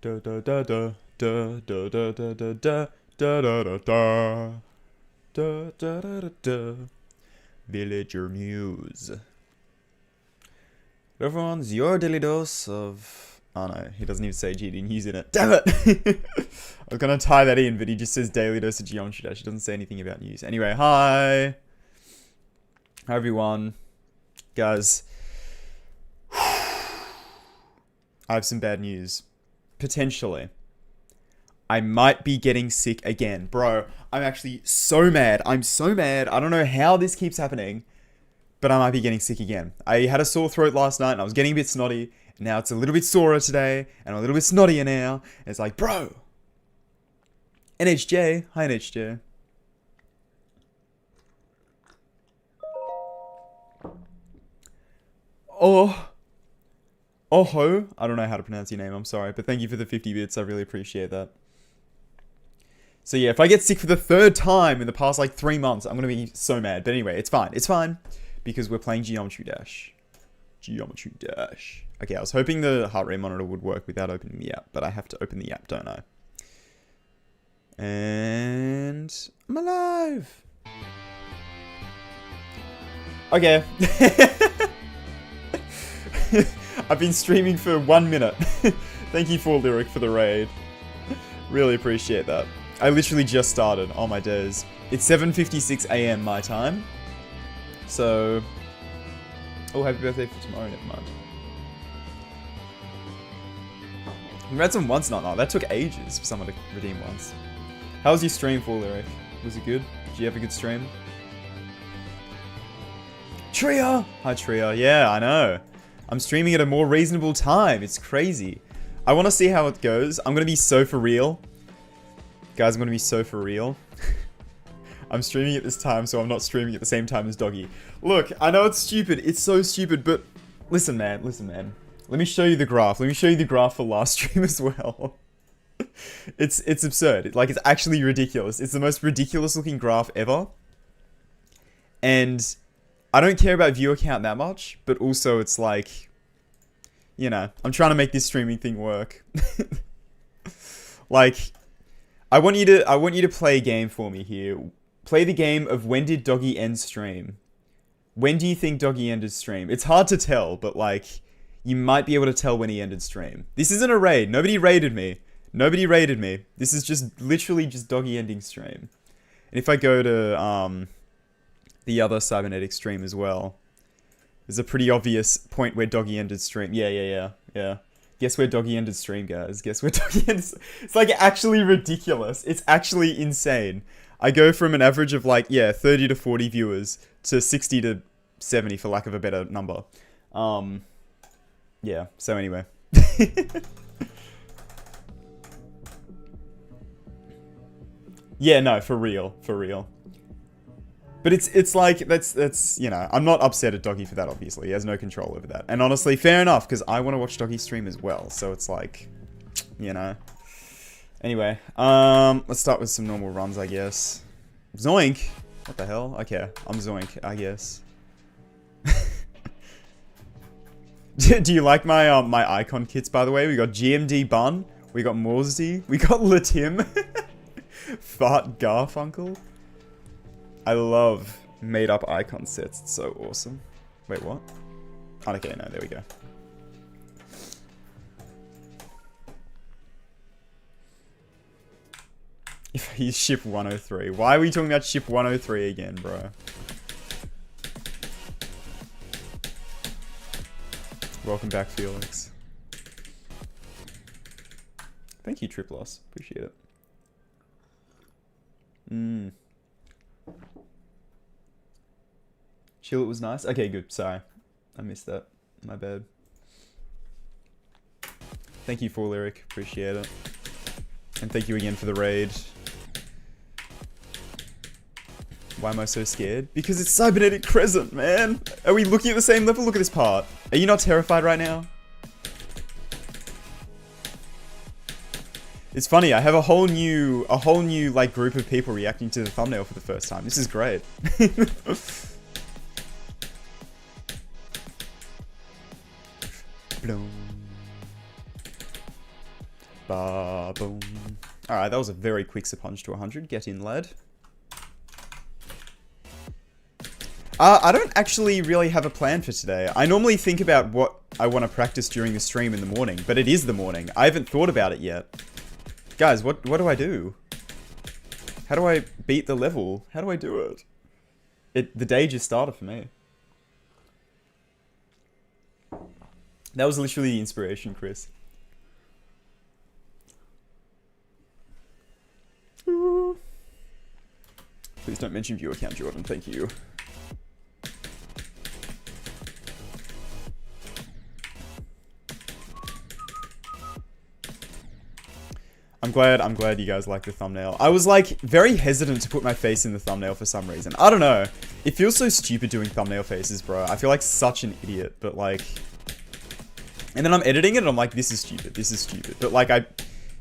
Da da da da da da da da da da da da da da da da da da. Villager news. Everyone's your daily dose of. Oh no, he doesn't even say GD news in it. Damn it! I was gonna tie that in, but he just says daily dose of geometry dash. He doesn't say anything about news. Anyway, hi everyone, guys. I have some bad news. Potentially. I might be getting sick again. Bro, I'm actually so mad. I'm so mad. I don't know how this keeps happening, but I might be getting sick again. I had a sore throat last night and I was getting a bit snotty. And now it's a little bit sorer today and a little bit snottier now. And it's like, bro. NHJ. Hi, NHJ. Oho. I don't know how to pronounce your name. I'm sorry. But thank you for the 50 bits. I really appreciate that. So yeah, if I get sick for the third time in the past like 3 months, I'm going to be so mad. But anyway, it's fine. It's fine. Because we're playing Geometry Dash. Geometry Dash. Okay, I was hoping the heart rate monitor would work without opening the app. But I have to open the app, don't I? And I'm alive. Okay. I've been streaming for 1 minute. Thank you for Lyric for the raid. Really appreciate that. I literally just started. Oh my days. It's 7:56 AM my time. So... Oh, happy birthday for tomorrow, never mind. Congrats on Once Not Not. That took ages for someone to redeem once. How was your stream for Lyric? Was it good? Did you have a good stream? Tria! Hi Tria. Yeah, I know. I'm streaming at a more reasonable time. It's crazy. I want to see how it goes. I'm going to be so for real. Guys, I'm going to be so for real. I'm streaming at this time, so I'm not streaming at the same time as Doggy. Look, I know it's stupid. It's so stupid, but listen, man. Listen, man. Let me show you the graph. Let me show you the graph for last stream as well. It's absurd. Like, it's actually ridiculous. It's the most ridiculous looking graph ever. And I don't care about viewer count that much, but also it's like, you know, I'm trying to make this streaming thing work. Like, I want you to play a game for me here. Play the game of when did Doggy end stream? When do you think Doggy ended stream? It's hard to tell, but like, you might be able to tell when he ended stream. This isn't a raid. Nobody raided me. Nobody raided me. This is just literally just Doggy ending stream. And if I go to the other cybernetic stream as well, there's a pretty obvious point where Doggy ended stream. Yeah. Guess where Doggy ended stream, guys. Guess where Doggy ended. It's like actually ridiculous. It's actually insane. I go from an average of like, yeah, 30 to 40 viewers to 60 to 70 for lack of a better number. Yeah, so anyway. Yeah, no, for real. But it's like, that's, you know, I'm not upset at Doggy for that, obviously. He has no control over that. And honestly, fair enough, because I want to watch Doggy stream as well. So it's like, you know. Anyway, let's start with some normal runs, I guess. Zoink! What the hell? Okay, I'm Zoink, I guess. Do you like my my icon kits, by the way? We got GMD Bun, we got Morsdy, we got Latim, Fart Garfunkel. I love made-up icon sets. It's so awesome. Wait, what? Oh, okay, no, there we go. If I use ship 103. Why are we talking about ship 103 again, bro? Welcome back, Felix. Thank you, Triplos. Appreciate it. Chill, it was nice. Okay, good. Sorry. I missed that. My bad. Thank you for Lyric. Appreciate it. And thank you again for the raid. Why am I so scared? Because it's Cybernetic Crescent, man. Are we looking at the same level? Look at this part. Are you not terrified right now? It's funny, I have a whole new like group of people reacting to the thumbnail for the first time. This is great. Ba-boom. Alright, that was a very quick punch to 100. Get in, lad. I don't actually really have a plan for today. I normally think about what I want to practice during the stream in the morning, but it is the morning. I haven't thought about it yet. Guys, what do I do? How do I beat the level? How do I do it? The day just started for me. That was literally the inspiration, Chris. Ooh. Please don't mention viewer count, Jordan. Thank you. I'm glad you guys like the thumbnail. I was like very hesitant to put my face in the thumbnail for some reason. I don't know. It feels so stupid doing thumbnail faces, bro. I feel like such an idiot, but like... And then I'm editing it and I'm like, this is stupid, this is stupid. But like, I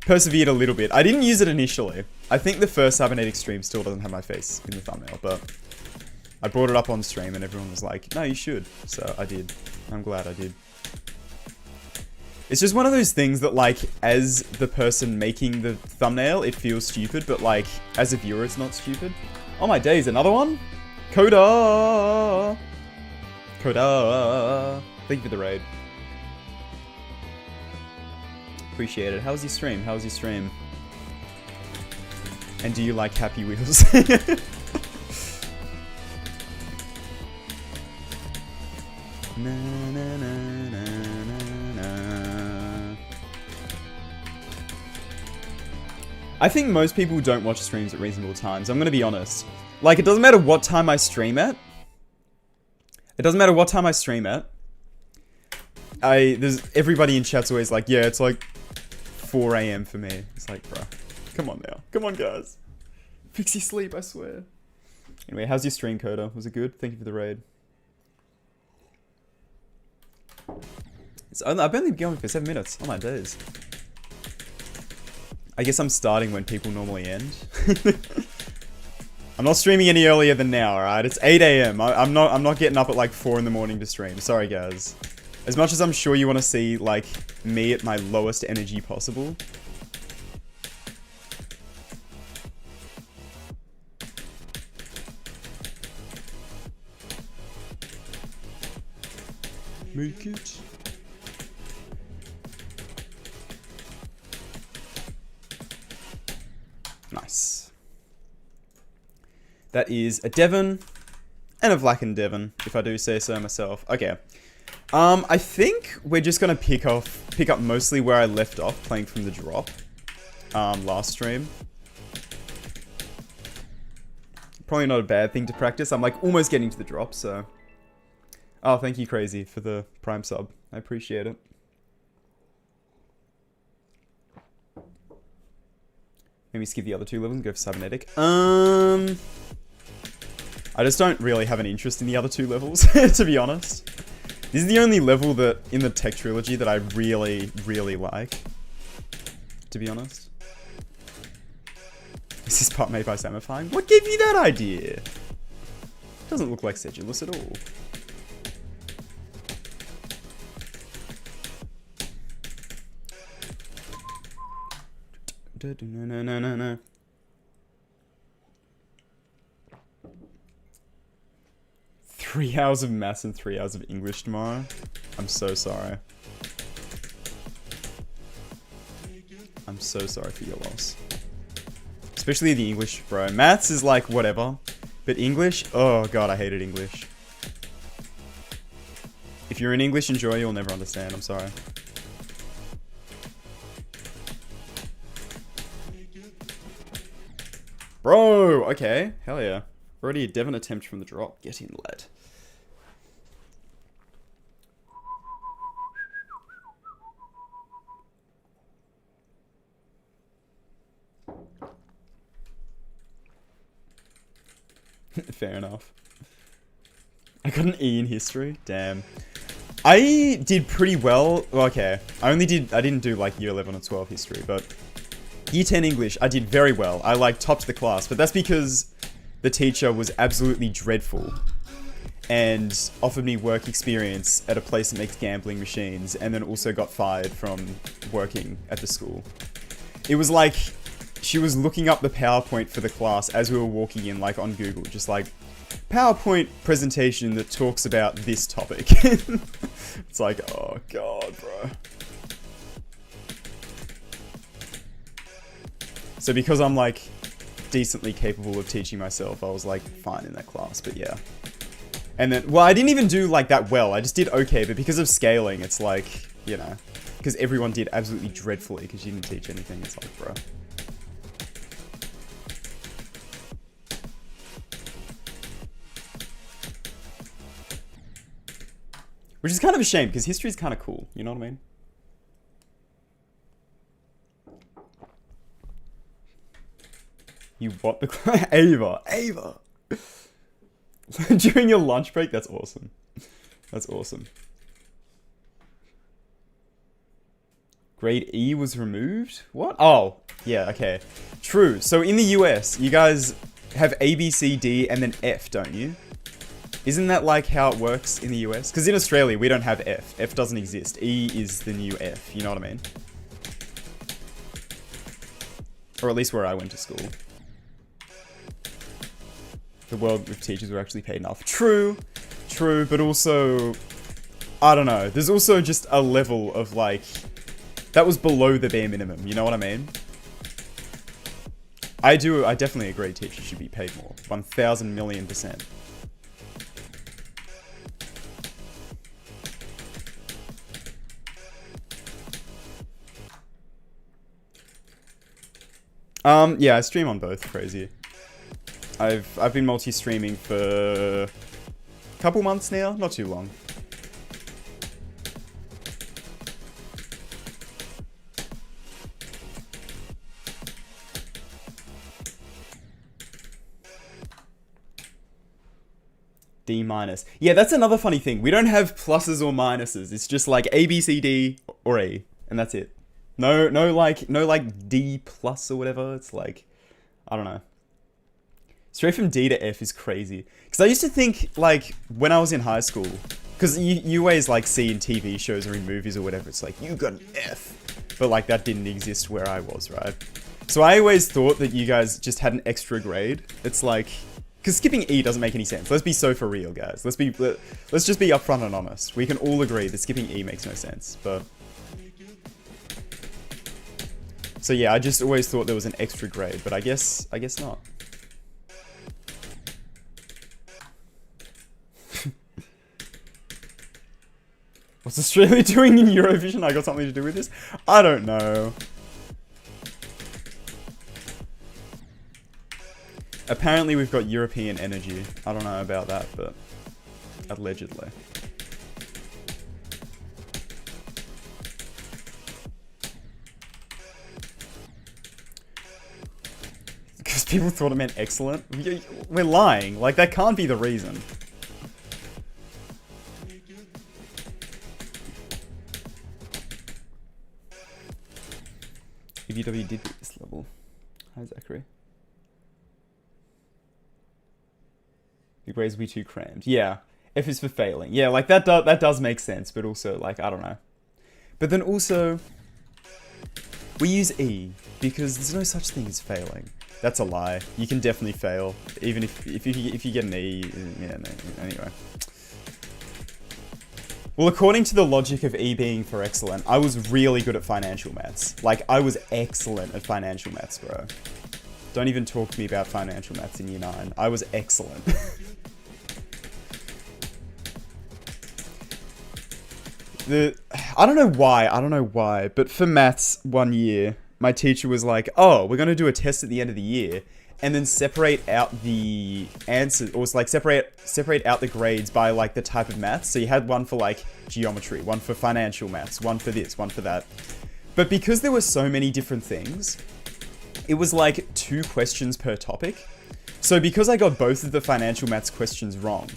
persevered a little bit. I didn't use it initially. I think the first cybernetic stream still doesn't have my face in the thumbnail, but I brought it up on stream and everyone was like, no, you should. So I did. I'm glad I did. It's just one of those things that like, as the person making the thumbnail, it feels stupid, but like, as a viewer, it's not stupid. Oh my days, another one? Coda! Coda! Thank you for the raid. Appreciate it. How was your stream? How was your stream? And do you like Happy Wheels? Na, na, na, na, na, na. I think most people don't watch streams at reasonable times. I'm gonna be honest. Like, it doesn't matter what time I stream at. It doesn't matter what time I stream at. There's everybody in chat's always like, yeah, it's like 4 AM for me. It's like, bruh, come on now. Come on, guys. Fix your sleep, I swear. Anyway, how's your stream, Coda? Was it good? Thank you for the raid. I've only been going for 7 minutes. Oh my days. I guess I'm starting when people normally end. I'm not streaming any earlier than now, alright? It's 8 AM. I'm not getting up at like 4 in the morning to stream. Sorry, guys. As much as I'm sure you want to see, like, me at my lowest energy possible. Make it. Nice. That is a Devon and a Blackened Devon, if I do say so myself. Okay. I think we're just gonna pick up mostly where I left off playing from the drop. Last stream. Probably not a bad thing to practice. I'm like almost getting to the drop, so. Oh, thank you, Crazy, for the Prime sub. I appreciate it. Maybe skip the other 2 levels and go for cybernetic. I just don't really have an interest in the other 2 levels, to be honest. This is the only level that in the tech trilogy that I really, really like. To be honest. Is this part made by Samifying? What gave you that idea? Doesn't look like Sedulous at all. No. 3 hours of maths and 3 hours of English tomorrow. I'm so sorry. I'm so sorry for your loss. Especially the English, bro. Maths is like whatever. But English? Oh god, I hated English. If you're in English, enjoy, you'll never understand. I'm sorry. Bro, okay. Hell yeah. Already a Devon attempt from the drop. Get in, lad. Fair enough. I got an E in history. Damn. I did pretty well. Okay. I didn't do like year 11 or 12 history, but year 10 English, I did very well. I like topped the class, but that's because the teacher was absolutely dreadful and offered me work experience at a place that makes gambling machines and then also got fired from working at the school. It was like she was looking up the PowerPoint for the class as we were walking in, like on Google, just like PowerPoint presentation that talks about this topic. It's like, oh god, bro. So because I'm like decently capable of teaching myself, I was like fine in that class, but yeah. And then, well, I didn't even do like that well. I just did okay, but because of scaling, it's like, you know, because everyone did absolutely dreadfully because you didn't teach anything. It's like, bro. Which is kind of a shame because history is kind of cool. You know what I mean? You what the Ava. During your lunch break? That's awesome. That's awesome. Grade E was removed? What? Oh, yeah, okay. True. So in the US, you guys have A, B, C, D, and then F, don't you? Isn't that like how it works in the US? Because in Australia, we don't have F. F doesn't exist. E is the new F, you know what I mean? Or at least where I went to school. The world with teachers were actually paid enough. True, but also, I don't know. There's also just a level of like, that was below the bare minimum, you know what I mean? I definitely agree teachers should be paid more. 1,000,000,000%. Yeah, I stream on both, crazy. I've been multi-streaming for a couple months now, not too long. D minus. Yeah, that's another funny thing. We don't have pluses or minuses. It's just like A, B, C, D, or A, and that's it. No like D plus or whatever. It's like, I don't know. Straight from D to F is crazy. Because I used to think, like, when I was in high school, because you always, like, see in TV shows or in movies or whatever, it's like, you got an F. But, like, that didn't exist where I was, right? So I always thought that you guys just had an extra grade. It's like, because skipping E doesn't make any sense. Let's be so for real, guys. Let's just be upfront and honest. We can all agree that skipping E makes no sense, but... So yeah, I just always thought there was an extra grade, but I guess not. What's Australia doing in Eurovision? I got something to do with this? I don't know. Apparently we've got European energy. I don't know about that, but allegedly. Because people thought it meant excellent? We're lying. Like, that can't be the reason. EVW did beat this level. Hi, Zachary. The grades will be too crammed. Yeah. F is for failing. Yeah, like, that does make sense, but also, like, I don't know. But then also, we use E, because there's no such thing as failing. That's a lie. You can definitely fail, even if you get an E. Yeah, no, anyway. Well, according to the logic of E being for excellent, I was really good at financial maths. Like, I was excellent at financial maths, bro. Don't even talk to me about financial maths in year 9. I was excellent. I don't know why, but for maths one year, my teacher was like, oh, we're going to do a test at the end of the year, and then separate out the answers, or like separate out the grades by like the type of maths. So you had one for like geometry, one for financial maths, one for this, one for that. But because there were so many different things, it was like 2 questions per topic. So because I got both of the financial maths questions wrong,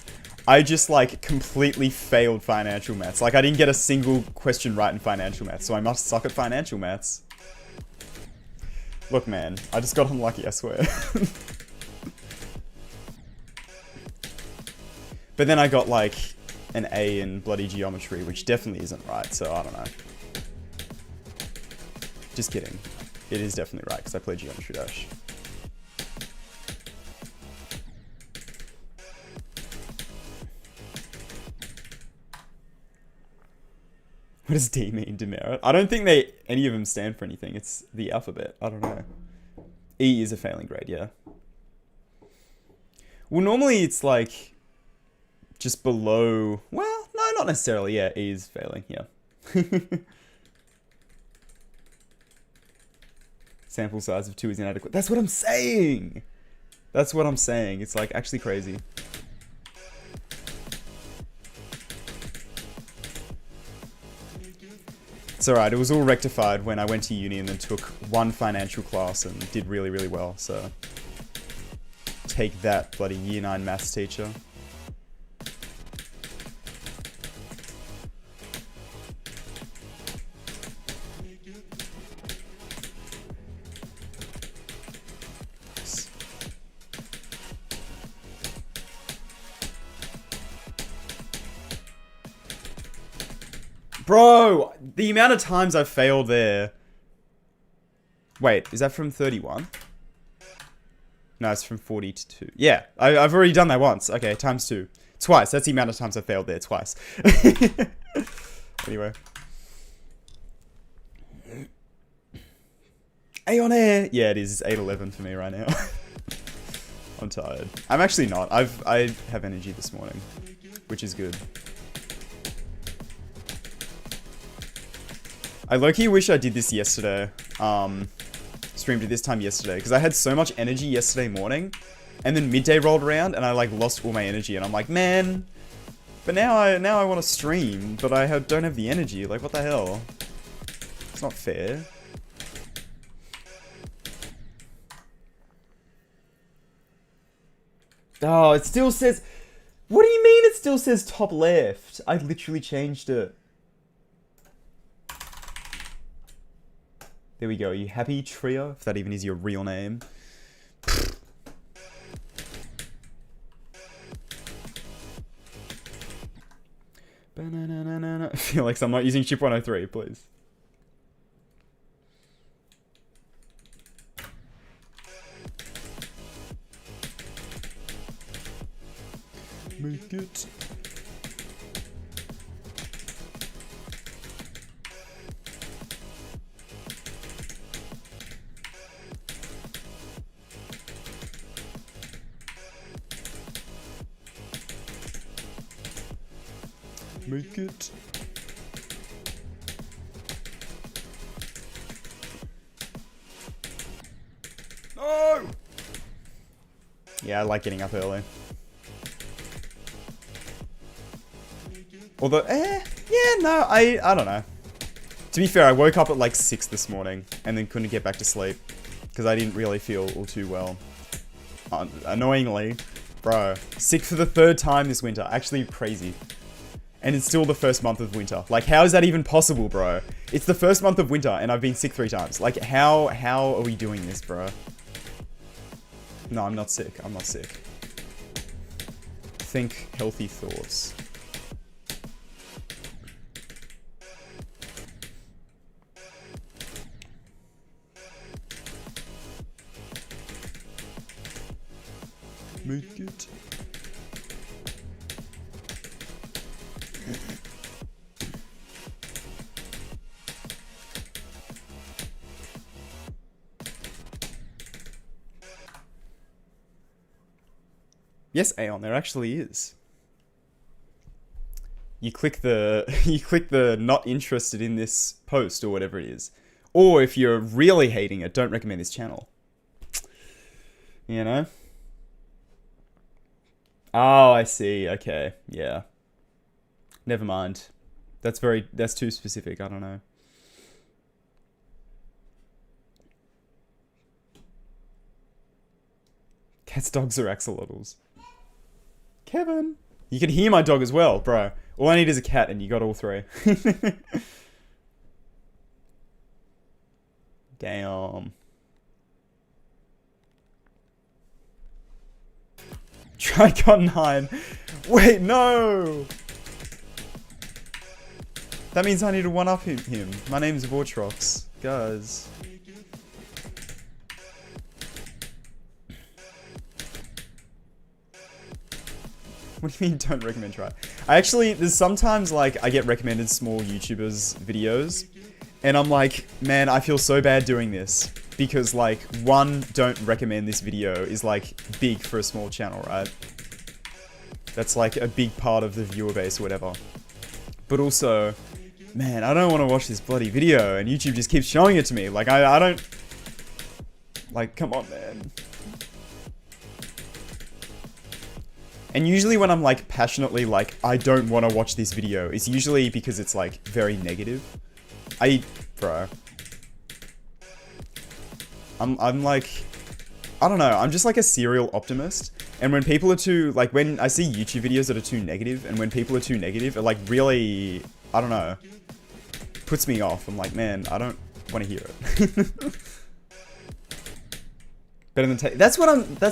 I just like completely failed financial maths. Like I didn't get a single question right in financial maths, so I must suck at financial maths. Look, man, I just got unlucky, I swear. But then I got like an A in bloody geometry, which definitely isn't right, so I don't know. Just kidding. It is definitely right, because I played Geometry Dash. What does D mean, demerit? I don't think any of them stand for anything. It's the alphabet. I don't know. E is a failing grade, yeah. Well, normally it's like just below. Well, no, not necessarily. Yeah, E is failing, yeah. Sample size of 2 is inadequate. That's what I'm saying! That's what I'm saying. It's like actually crazy. It's alright, it was all rectified when I went to uni and then took one financial class and did really, really well, so... Take that, bloody year 9 maths teacher. Bro, the amount of times I've failed there. Wait, is that from 31? No, it's from 42. Yeah, I've already done that once. Okay, times 2. Twice. That's the amount of times I failed there. Twice. Anyway. A on air. Yeah, it is 8:11 for me right now. I'm tired. I'm actually not. I have energy this morning, which is good. I low-key wish I did this yesterday. Streamed at this time yesterday, because I had so much energy yesterday morning, and then midday rolled around, and I like lost all my energy, and I'm like, man. But now I want to stream, but I don't have the energy. Like, what the hell? It's not fair. Oh, it still says. What do you mean? It still says top left. I literally changed it. There we go. Are you happy, Trio? If that even is your real name. I feel like I'm not using chip 103, please. Make it. Make it. No! Yeah, I like getting up early. Although, yeah, no, I don't know. To be fair, I woke up at like 6 this morning and then couldn't get back to sleep because I didn't really feel all too well. Annoyingly, bro, sick for the 3rd time this winter. Actually crazy. And it's still the 1st month of winter. Like, how is that even possible, bro? It's the 1st month of winter and I've been sick 3 times. Like, how are we doing this, bro? No, I'm not sick. I'm not sick. Think healthy thoughts. Make it. Yes, Aeon, there actually is. You click the not interested in this post or whatever it is. Or if you're really hating it, don't recommend this channel. You know? Oh, I see. Okay. Yeah. Never mind. That's too specific. I don't know. Cats, dogs, or axolotls. Kevin. You can hear my dog as well, bro. All I need is a cat and you got all 3. Damn. Tricon 9. Wait, no! That means I need to one-up him. My name's Vortrox. Guys. What do you mean don't recommend Tride? I actually, there's sometimes like I get recommended small YouTubers videos and I'm like, man, I feel so bad doing this because like one, don't recommend this video is like big for a small channel, right? That's like a big part of the viewer base or whatever. But also, man, I don't want to watch this bloody video and YouTube just keeps showing it to me. Like I don't, like, come on, man. And usually when I'm like passionately like, I don't want to watch this video, it's usually because it's like very negative. Bro. I'm like, I don't know, I'm just like a serial optimist. And when people are too, like when I see YouTube videos that are too negative and when people are too negative, it like really, I don't know, puts me off. I'm like, man, I don't want to hear it. Better than that's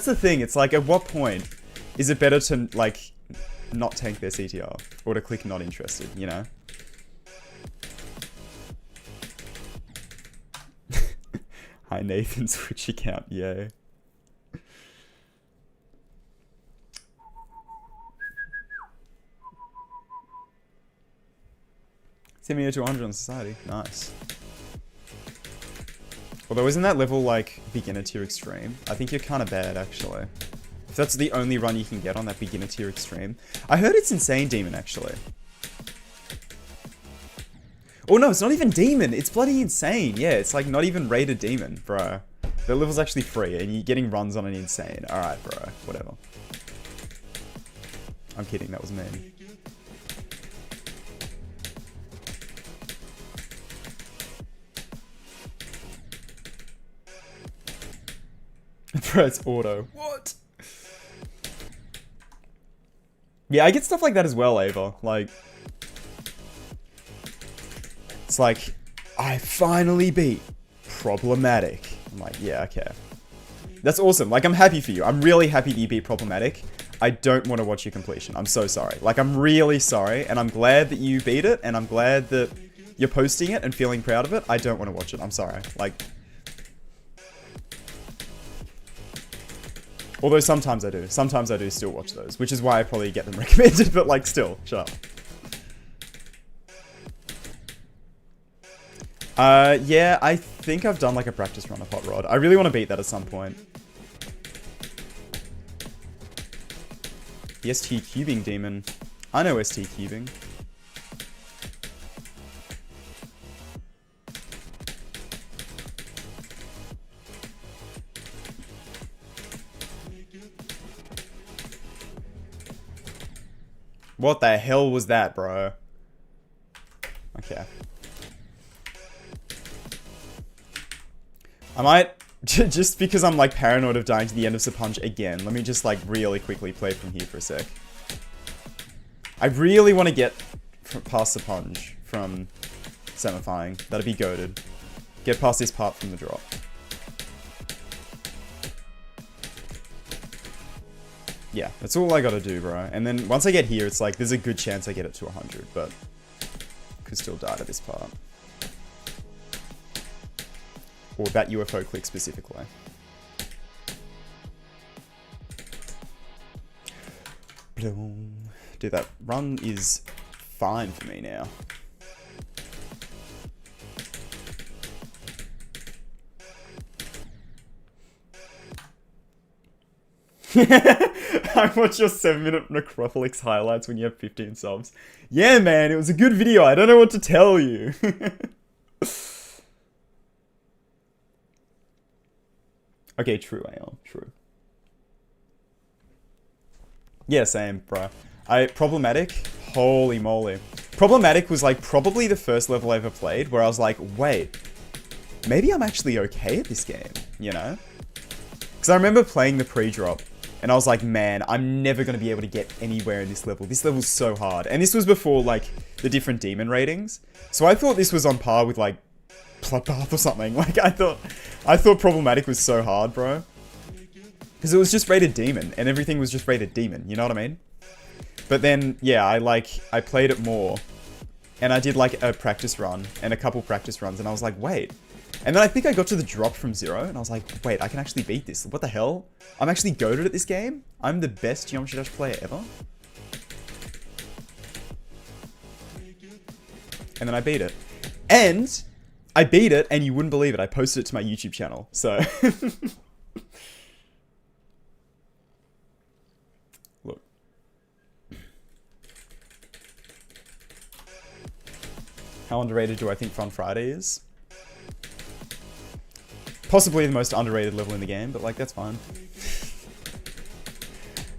the thing. It's like, at what point is it better to, like, not tank their CTR? Or to click not interested, you know? Hi, Nathan, Switch account, yay. Send me to 100 on society, nice. Although isn't that level, like, beginner tier extreme? I think you're kind of bad, actually. If that's the only run you can get on that beginner tier extreme. I heard it's insane demon, actually. Oh no, it's not even demon. It's bloody insane. Yeah, it's like not even rated demon, bro. The level's actually free and you're getting runs on an insane. Alright, bro. Whatever. I'm kidding, that was mean. Bro, it's auto. What? Yeah, I get stuff like that as well, Ava. Like, it's like, I finally beat Problematic. I'm like, yeah, okay. That's awesome. Like, I'm happy for you. I'm really happy that you beat Problematic. I don't want to watch your completion. I'm so sorry. Like, I'm really sorry, and I'm glad that you beat it, and I'm glad that you're posting it and feeling proud of it. I don't want to watch it. I'm sorry. Like, although sometimes I do. Sometimes I do still watch those, which is why I probably get them recommended, but like still, shut up. Yeah, I think I've done like a practice run of Hot Rod. I really want to beat that at some point. The ST cubing demon. I know ST cubing. What the hell was that, bro? Okay. I might, just because I'm like paranoid of dying to the end of Sapunj again, let me just like really quickly play from here for a sec. I really want to get past Sapunj from semifying. That'd be goated. Get past this part from the drop. Yeah, that's all I gotta do, bro. And then once I get here, it's like, there's a good chance I get it to 100, but could still die to this part. Or that UFO click specifically. Bloom. Dude, that run is fine for me now. I watched your 7-minute Necrophilix highlights when you have 15 subs. Yeah, man, it was a good video. I don't know what to tell you. Okay, true, Aeon. True. Yeah, same, bro. Problematic? Holy moly. Problematic was like probably the first level I ever played where I was like, wait, maybe I'm actually okay at this game, you know? Because I remember playing the pre-drop and I was like, man, I'm never going to be able to get anywhere in this level. This level's so hard. And this was before like the different demon ratings. So I thought this was on par with like Bloodbath or something. Like I thought Problematic was so hard, bro. Because it was just rated demon and everything was just rated demon. You know what I mean? But then, yeah, I played it more and I did like a practice run and a couple practice runs and I was like, wait. And then I think I got to the drop from 0 and I was like, wait, I can actually beat this. What the hell? I'm actually goated at this game? I'm the best Geometry Dash player ever? And then I beat it. And I beat it, and you wouldn't believe it. I posted it to my YouTube channel. So, look. How underrated do I think Fun Friday is? Possibly the most underrated level in the game, but like that's fine.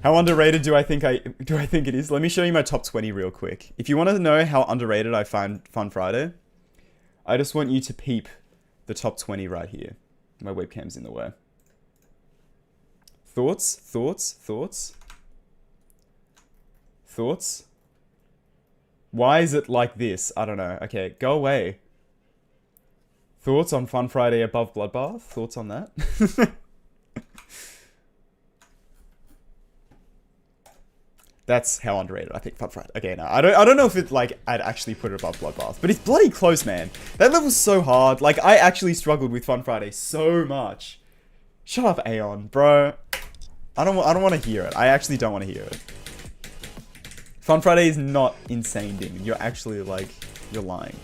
How underrated do I think it is? Let me show you my top 20 real quick. If you want to know how underrated I find Fun Friday, I just want you to peep the top 20 right here. My webcam's in the way. Thoughts? Thoughts? Thoughts? Thoughts? Why is it like this? I don't know. Okay, go away. Thoughts on Fun Friday above Bloodbath? Thoughts on that? That's how underrated I think Fun Friday. Okay, no, I don't know if it like I'd actually put it above Bloodbath, but it's bloody close, man. That level's so hard. Like I actually struggled with Fun Friday so much. Shut up, Aeon, bro. I don't want to hear it. I actually don't want to hear it. Fun Friday is not insane, Demon. You're actually like you're lying.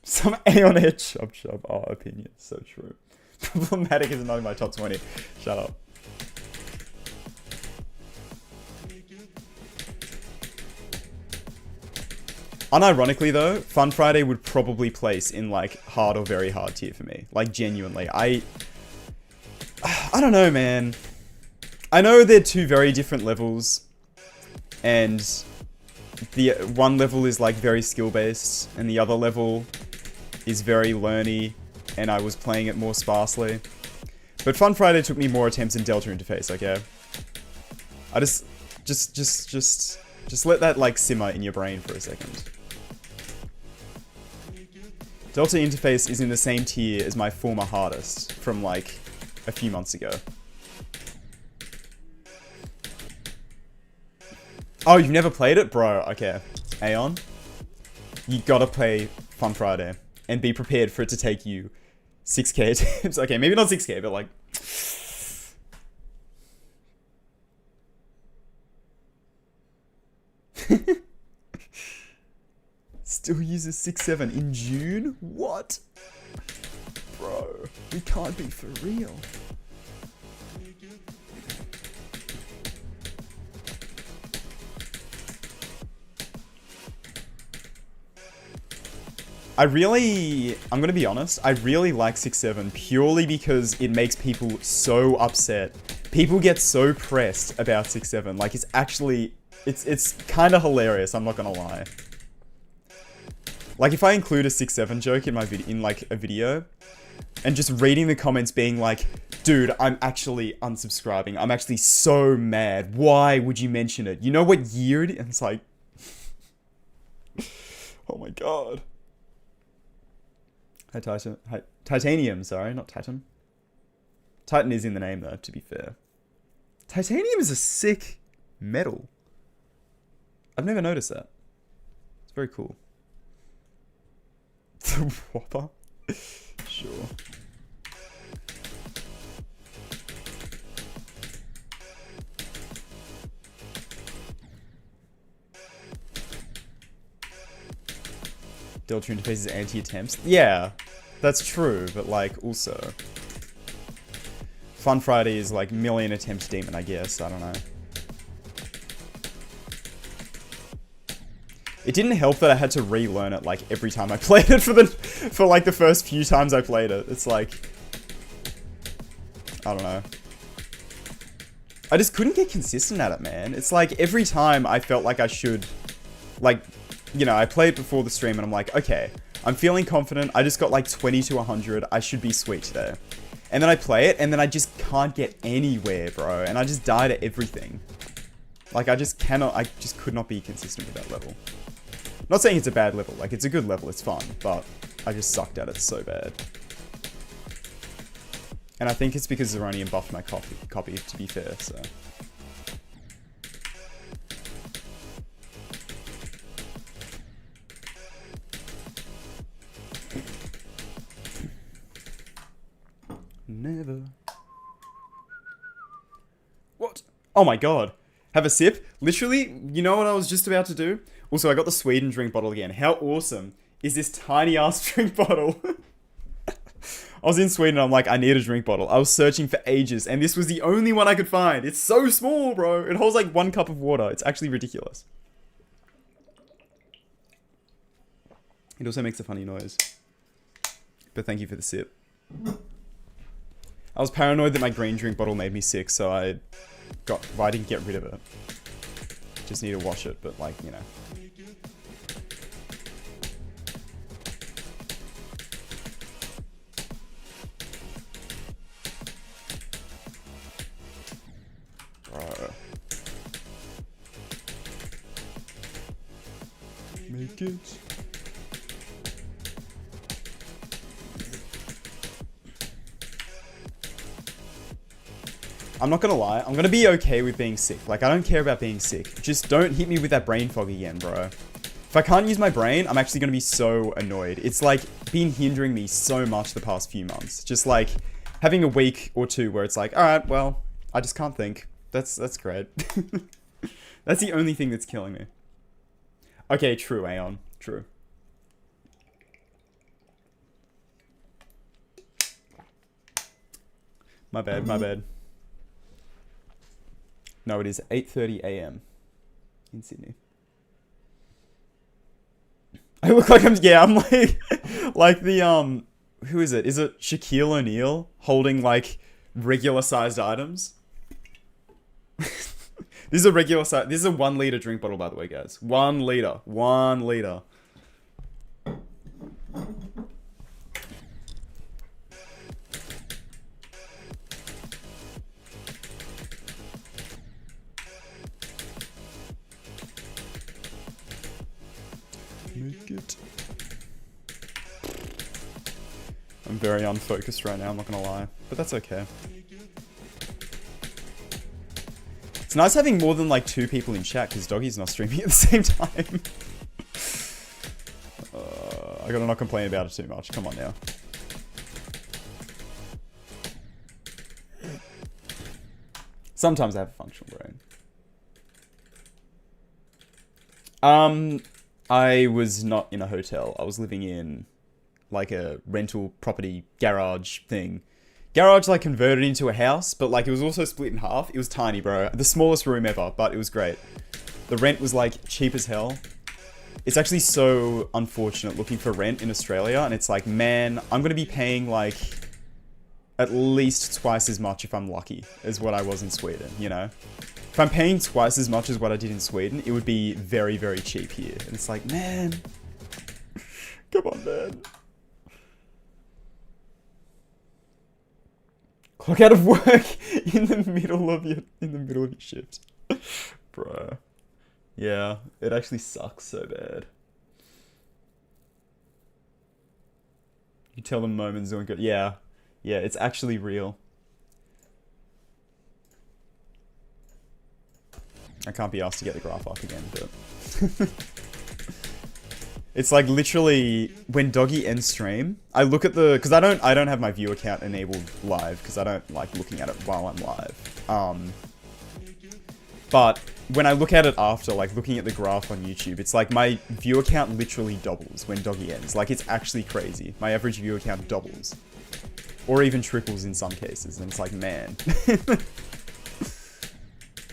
Some Aeon head chub. Oh, opinion. So true. Problematic is not in my top 20. Shut up. Unironically though, Fun Friday would probably place in like hard or very hard tier for me. Like genuinely. I don't know, man. I know they're two very different levels. And the one level is like very skill based and the other level is very learny, and I was playing it more sparsely. But Fun Friday took me more attempts in Delta Interface, okay? I just let that like simmer in your brain for a second. Delta Interface is in the same tier as my former hardest from like a few months ago. Oh, you've never played it? Bro, okay. Aeon, you gotta play Fun Friday. And be prepared for it to take you 6k attempts. Okay, maybe not 6k, but like... Still uses 6.7 in June? What? Bro, we can't be for real. I'm gonna be honest, I really like 6.7 purely because it makes people so upset. People get so pressed about 6.7. Like, it's actually, it's kind of hilarious, I'm not gonna lie. Like, if I include a 6.7 joke in my like a video, and just reading the comments being like, dude, I'm actually unsubscribing. I'm actually so mad. Why would you mention it? You know what year it is? And it's like, oh my god. Titanium, sorry, not Titan. Titan is in the name though, to be fair. Titanium is a sick metal. I've never noticed that. It's very cool. The Whopper? Sure. Delta Interface is anti-attempts. Yeah, that's true, but like also Fun Friday is like million attempts demon, I guess. I don't know. It didn't help that I had to relearn it like every time I played it for like the first few times I played it. It's like, I don't know. I just couldn't get consistent at it, man. It's like every time I felt like I should, like, you know, I played before the stream and I'm like, okay, I'm feeling confident. I just got like 20 to 100. I should be sweet today. And then I play it and then I just can't get anywhere, bro. And I just died at everything. Like, I just could not be consistent with that level. Not saying it's a bad level. Like, it's a good level. It's fun. But I just sucked at it so bad. And I think it's because Zeronium buffed my copy, to be fair, so. forever. What? Oh my god. Have a sip? Literally, you know what I was just about to do? Also, I got the Sweden drink bottle again. How awesome is this tiny ass drink bottle? I was in Sweden, I'm like, I need a drink bottle. I was searching for ages, and this was the only one I could find. It's so small, bro. It holds like 1 cup of water. It's actually ridiculous. It also makes a funny noise. But thank you for the sip. I was paranoid that my green drink bottle made me sick, so I didn't get rid of it. Just need to wash it, but like, you know. Make it. I'm not gonna lie, I'm gonna be okay with being sick. Like, I don't care about being sick. Just don't hit me with that brain fog again, bro. If I can't use my brain, I'm actually gonna be so annoyed. It's like been hindering me so much the past few months. Just like having a week or two where it's like, alright, well, I just can't think. That's great. That's the only thing that's killing me. Okay, true, Aeon. True. My bad, my bad. No, it is 8:30 a.m. in Sydney. I look like I'm like the, who is it? Is it Shaquille O'Neal holding, like, regular-sized items? This is a regular size. This is a 1 liter drink bottle, by the way, guys. 1 liter. 1 liter. Make it. I'm very unfocused right now, I'm not gonna lie. But that's okay. It's nice having more than like 2 people in chat because Doggy's not streaming at the same time. I gotta not complain about it too much. Come on now. Sometimes I have a functional brain. I was not in a hotel. I was living in like a rental property garage thing. Garage like converted into a house, but like it was also split in half. It was tiny, bro. The smallest room ever, but it was great. The rent was like cheap as hell. It's actually so unfortunate looking for rent in Australia, and it's like, man, I'm gonna be paying like at least twice as much if I'm lucky as what I was in Sweden, you know? If I'm paying twice as much as what I did in Sweden, it would be very, very cheap here. And it's like, man, come on, man. Clock out of work in the middle of your shift. Bro. Yeah, it actually sucks so bad. You tell them moments don't go. Yeah. Yeah, it's actually real. I can't be asked to get the graph up again, but it's like literally when Doggy ends stream, I look at the, because I don't have my view account enabled live because I don't like looking at it while I'm live. But when I look at it after, like looking at the graph on YouTube, it's like my view account literally doubles when Doggy ends. Like it's actually crazy. My average view account doubles, or even triples in some cases, and it's like, man.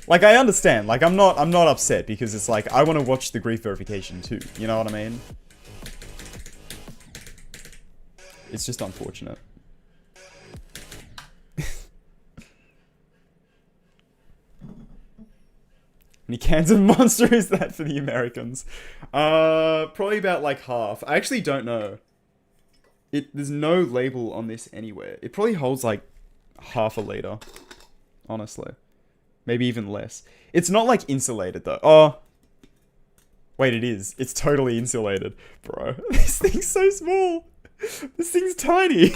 Like, I understand. Like, I'm not upset because it's like, I want to watch the grief verification too. You know what I mean? It's just unfortunate. How many cans of Monster is that for the Americans? Probably about like half. I actually don't know. There's no label on this anywhere. It probably holds like half a liter, honestly. Maybe even less. It's not like insulated though. Oh. Wait, it is. It's totally insulated. Bro, this thing's so small. This thing's tiny.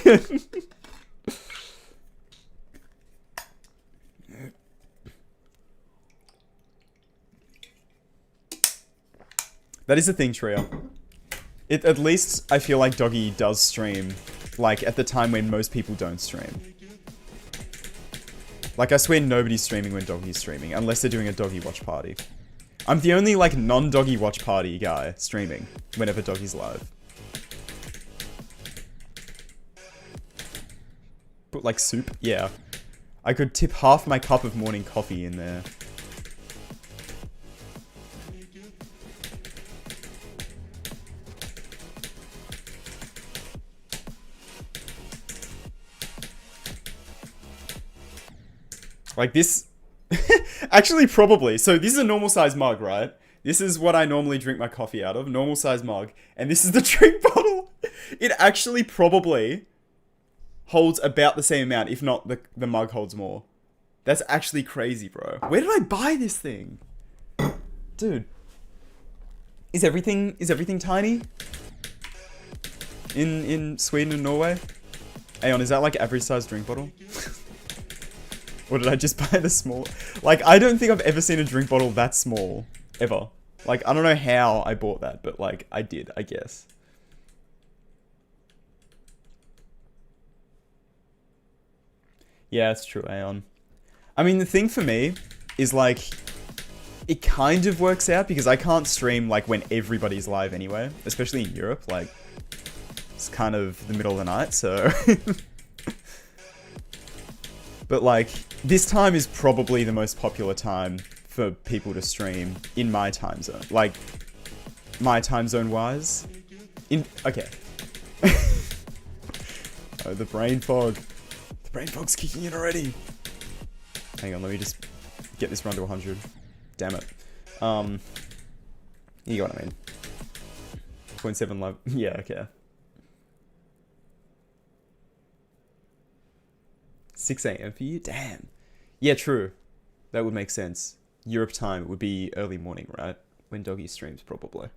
That is the thing, Trio. At least I feel like Doggy does stream, like, at the time when most people don't stream. Like, I swear nobody's streaming when Doggy's streaming, unless they're doing a Doggy watch party. I'm the only, like, non-Doggy watch party guy streaming whenever Doggy's live. Put, like, soup? Yeah. I could tip half my cup of morning coffee in there. Like this, actually probably. So this is a normal size mug, right? This is what I normally drink my coffee out of, normal size mug. And this is the drink bottle. It actually probably holds about the same amount, if not the mug holds more. That's actually crazy, bro. Where did I buy this thing? Dude. Is everything tiny? In Sweden and Norway? Aeon, is that like average size drink bottle? Or did I just buy the small? Like, I don't think I've ever seen a drink bottle that small. Ever. Like, I don't know how I bought that, but like, I did, I guess. Yeah, it's true, Aeon. I mean, the thing for me is like, it kind of works out because I can't stream like when everybody's live anyway. Especially in Europe, like, it's kind of the middle of the night, so... But like, this time is probably the most popular time for people to stream in my time zone. Like, my time zone wise. Okay. Oh, the brain fog. The brain fog's kicking in already. Hang on, let me just get this run to 100. Damn it. You got what I mean. 0.7 love. Yeah, okay. 6 AM for you? Damn. Yeah, true. That would make sense. Europe time would be early morning, right? When Doggy streams, probably.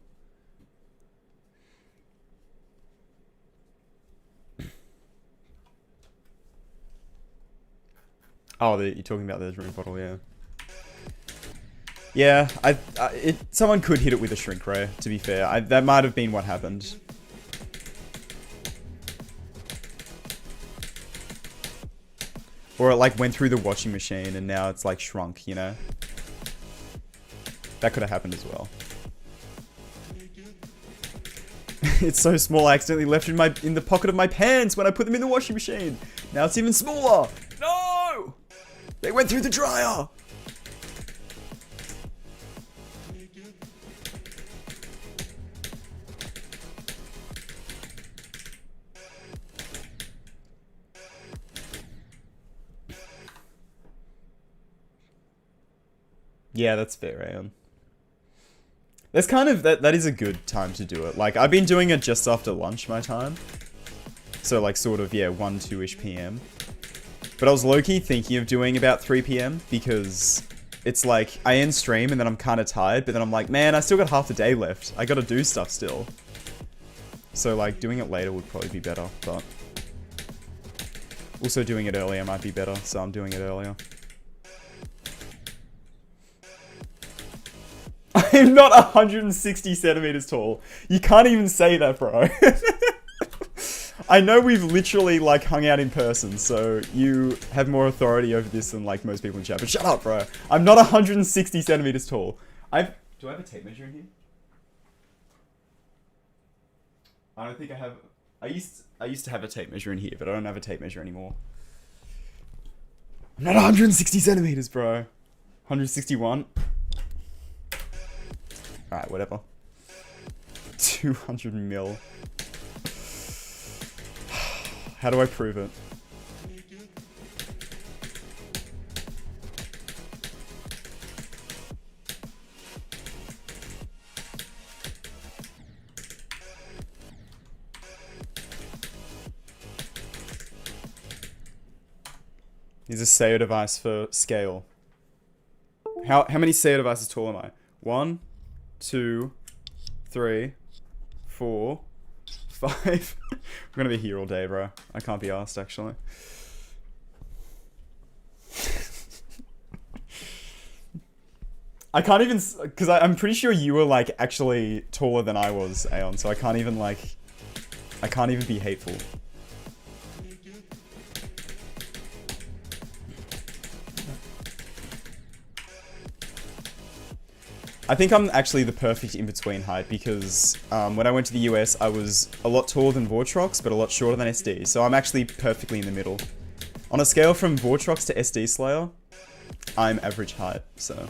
Oh, you're talking about the drink bottle, yeah. Yeah, someone could hit it with a shrink ray, to be fair. That might have been what happened. Or it like went through the washing machine and now it's like shrunk, you know? That could have happened as well. It's so small, I accidentally left it in the pocket of my pants when I put them in the washing machine. Now it's even smaller. No! They went through the dryer. Yeah, that's fair, Aeon. That's kind of, that is a good time to do it. Like, I've been doing it just after lunch, my time. So, like, sort of, yeah, 1, 2-ish PM. But I was low-key thinking of doing about 3 PM, because it's like, I end stream and then I'm kind of tired, but then I'm like, man, I still got half the day left. I gotta do stuff still. So, like, doing it later would probably be better, but... Also doing it earlier might be better, so I'm doing it earlier. I'm not 160 centimeters tall. You can't even say that, bro. I know we've literally, like, hung out in person, so you have more authority over this than, like, most people in chat. But shut up, bro. I'm not 160 centimeters tall. Do I have a tape measure in here? I don't think I have... I used to have a tape measure in here, but I don't have a tape measure anymore. I'm not 160 centimeters, bro. 161. Alright, whatever. 200 mil. How do I prove it? Here's a Sayo device for scale. How many Sayo devices tall am I? 1, 2, 3, 4, 5. I'm gonna be here all day, bro. I can't be asked, actually. I can't even, because I'm pretty sure you were, like, actually taller than I was, Aeon, so I can't even, like, I can't even be hateful. I think I'm actually the perfect in-between height because when I went to the US, I was a lot taller than Vortrox, but a lot shorter than SD. So I'm actually perfectly in the middle. On a scale from Vortrox to SD Slayer, I'm average height, so...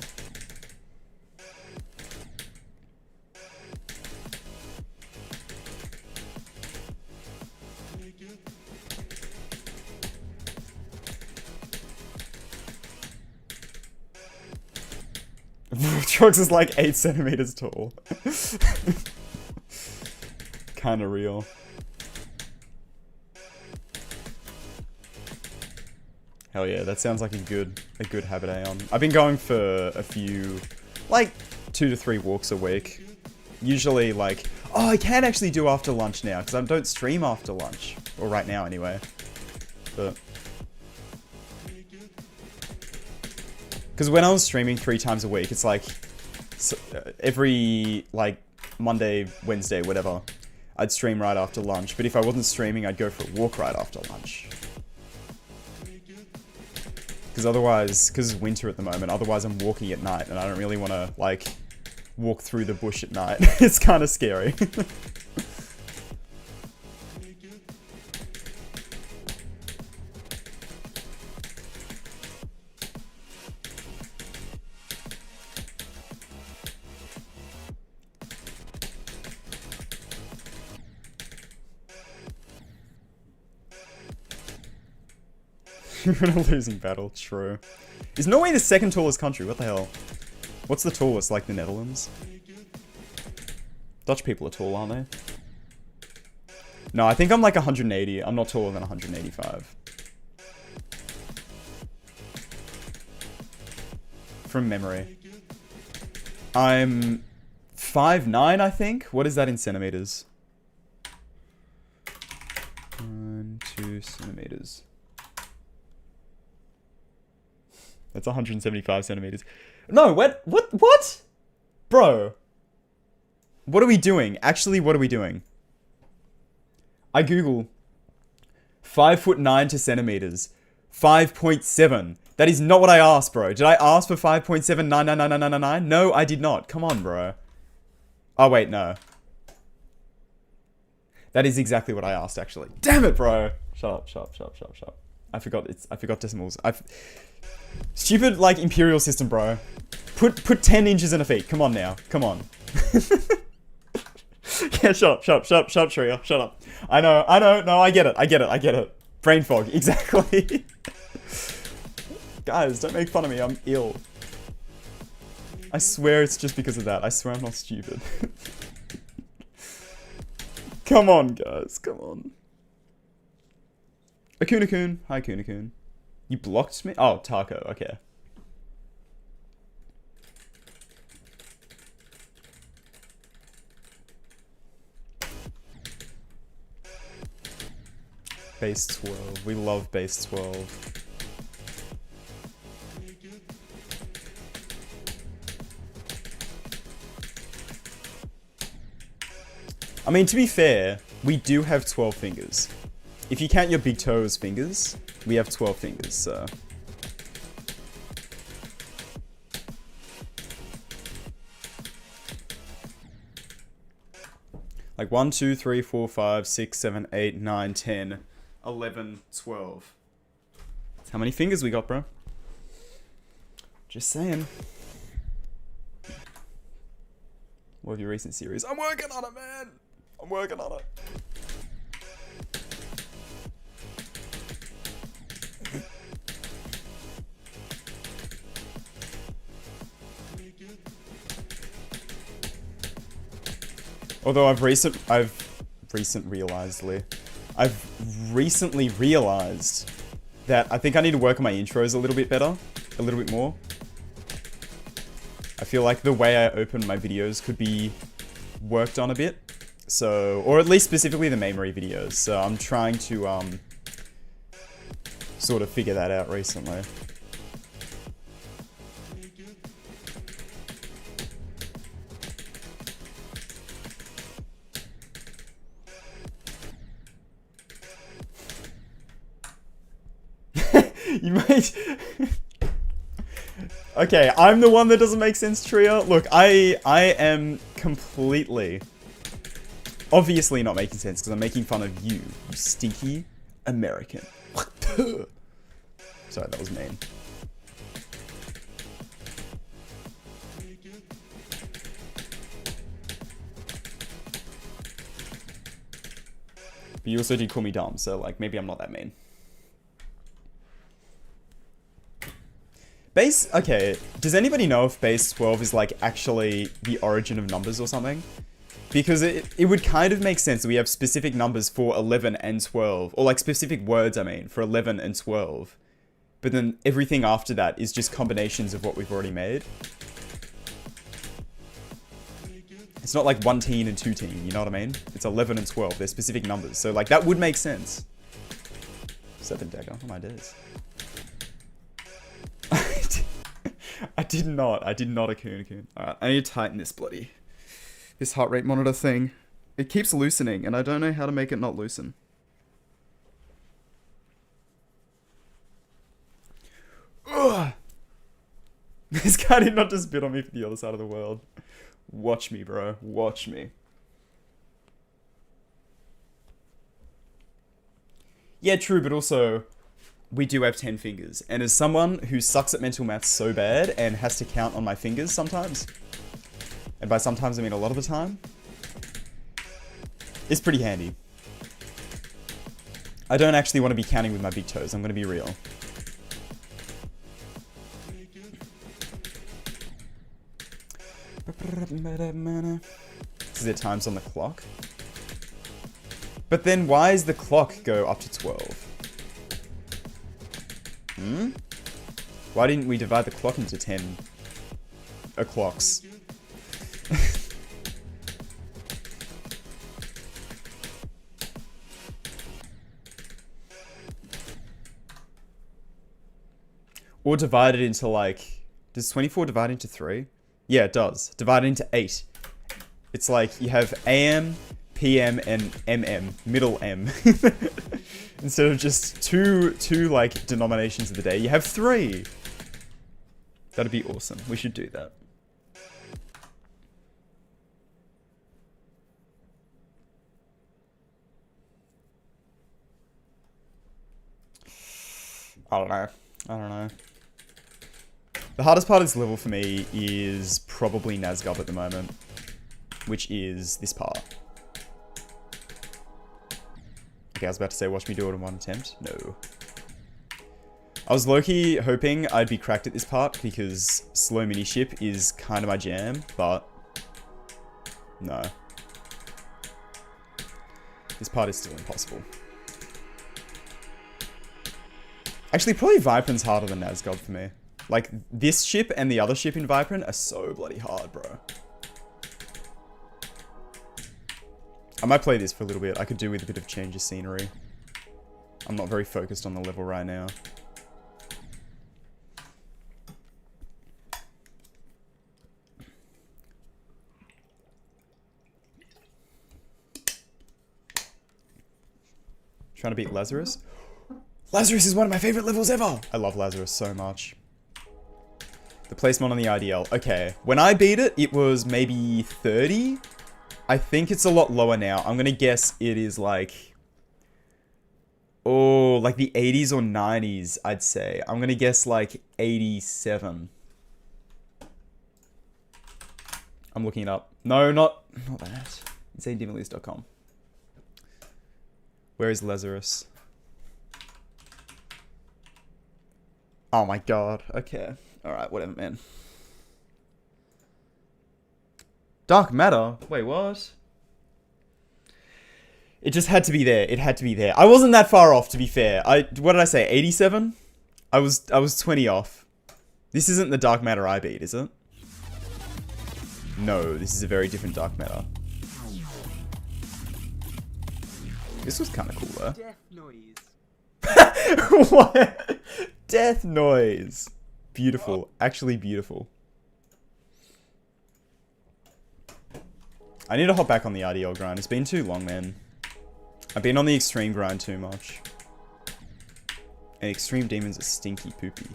Vortrox is like 8 centimeters tall. Kinda real. Hell yeah, that sounds like a good habit Aeon. I've been going for a few, like 2 to 3 walks a week. Usually like, oh, I can actually do after lunch now because I don't stream after lunch, or right now anyway. But because when I was streaming 3 times a week, it's like every like Monday, Wednesday, whatever, I'd stream right after lunch. But if I wasn't streaming, I'd go for a walk right after lunch. Because otherwise, because it's winter at the moment, otherwise I'm walking at night and I don't really want to, like, walk through the bush at night. It's kind of scary. You're in a losing battle, true. Is Norway the second tallest country? What the hell? What's the tallest, like the Netherlands? Dutch people are tall, aren't they? No, I think I'm like 180. I'm not taller than 185. From memory. I'm 5'9", I think. What is that in centimeters? 2 centimeters. That's 175 centimeters. No, what? Bro. What are we doing? Actually, what are we doing? I Google 5'9" to centimeters. 5.7. That is not what I asked, bro. Did I ask for 5.7999999? No, I did not. Come on, bro. Oh, wait, no. That is exactly what I asked, actually. Damn it, bro. Shut up. I forgot decimals. Stupid, like, imperial system, bro. Put 10 inches in a feet. Come on now. Come on. Yeah, shut up, Shreya. Shut up. I know. No, I get it. Brain fog, exactly. Guys, don't make fun of me. I'm ill. I swear it's just because of that. I swear I'm not stupid. Come on, guys. Come on. Akuna-kun. Hi, Akuna-kun. You blocked me? Oh, Taco. Okay. Base 12. We love base 12. I mean, to be fair, we do have 12 fingers. If you count your big toe as fingers, we have 12 fingers, so... Like 1, 2, 3, 4, 5, 6, 7, 8, 9, 10, 11, 12. That's how many fingers we got, bro. Just saying. What have your recent series? I'm working on it, man! I'm working on it. Although I've recently realized that I think I need to work on my intros a little bit better, a little bit more. I feel like the way I open my videos could be worked on a bit. So, or at least specifically the memory videos. So I'm trying to sort of figure that out recently. You might... Okay, I'm the one that doesn't make sense, Tria. Look, I am completely, obviously not making sense because I'm making fun of you, you stinky American. Sorry, that was mean. But you also did call me dumb, so like maybe I'm not that mean. Base, okay, does anybody know if base 12 is like actually the origin of numbers or something? Because it would kind of make sense that we have specific numbers for 11 and 12, or like specific words, I mean, for 11 and 12. But then everything after that is just combinations of what we've already made. It's not like 1 teen and 2 teen, you know what I mean? It's 11 and 12, they're specific numbers. So like that would make sense. 7 dagger, oh my days. I did not a coon. Alright, I need to tighten this this heart rate monitor thing. It keeps loosening and I don't know how to make it not loosen. Ugh. This guy did not just bid on me for the other side of the world. Watch me, bro. Watch me. Yeah, true, but also, we do have 10 fingers. And as someone who sucks at mental maths so bad and has to count on my fingers sometimes, and by sometimes I mean a lot of the time, it's pretty handy. I don't actually want to be counting with my big toes, I'm going to be real. Is there times on the clock? But then why does the clock go up to 12? Hmm? Why didn't we divide the clock into 10 o'clocks? Or divide it into like... Does 24 divide into 3? Yeah, it does. Divide it into 8. It's like you have AM, PM, and MM. Middle M. Instead of just two like denominations of the day, you have 3. That'd be awesome. We should do that. I don't know. The hardest part of this level for me is probably Nazgub at the moment, which is this part. Okay, I was about to say, watch me do it in one attempt. No. I was low-key hoping I'd be cracked at this part because slow mini ship is kind of my jam, but no. This part is still impossible. Actually, probably Viprin's harder than Nazgub for me. Like, this ship and the other ship in Viprin are so bloody hard, bro. I might play this for a little bit. I could do with a bit of change of scenery. I'm not very focused on the level right now. Trying to beat Lazarus. Lazarus is one of my favorite levels ever! I love Lazarus so much. The placement on the IDL. Okay, when I beat it, it was maybe 30? I think it's a lot lower now. I'm gonna guess it is like... Oh, like the 80s or 90s, I'd say. I'm gonna guess like 87. I'm looking it up. No, not that. InsaneDemonList.com. Where is Lazarus? Oh my god. Okay. Alright, whatever, man. Dark matter? Wait, what? It just had to be there. It had to be there. I wasn't that far off, to be fair. What did I say? 87? I was 20 off. This isn't the dark matter I beat, is it? No, this is a very different dark matter. This was kind of cool, though. Death noise. What? Death noise. Beautiful. Actually beautiful. I need to hop back on the RDL grind. It's been too long, man. I've been on the extreme grind too much. And extreme demons are stinky poopy.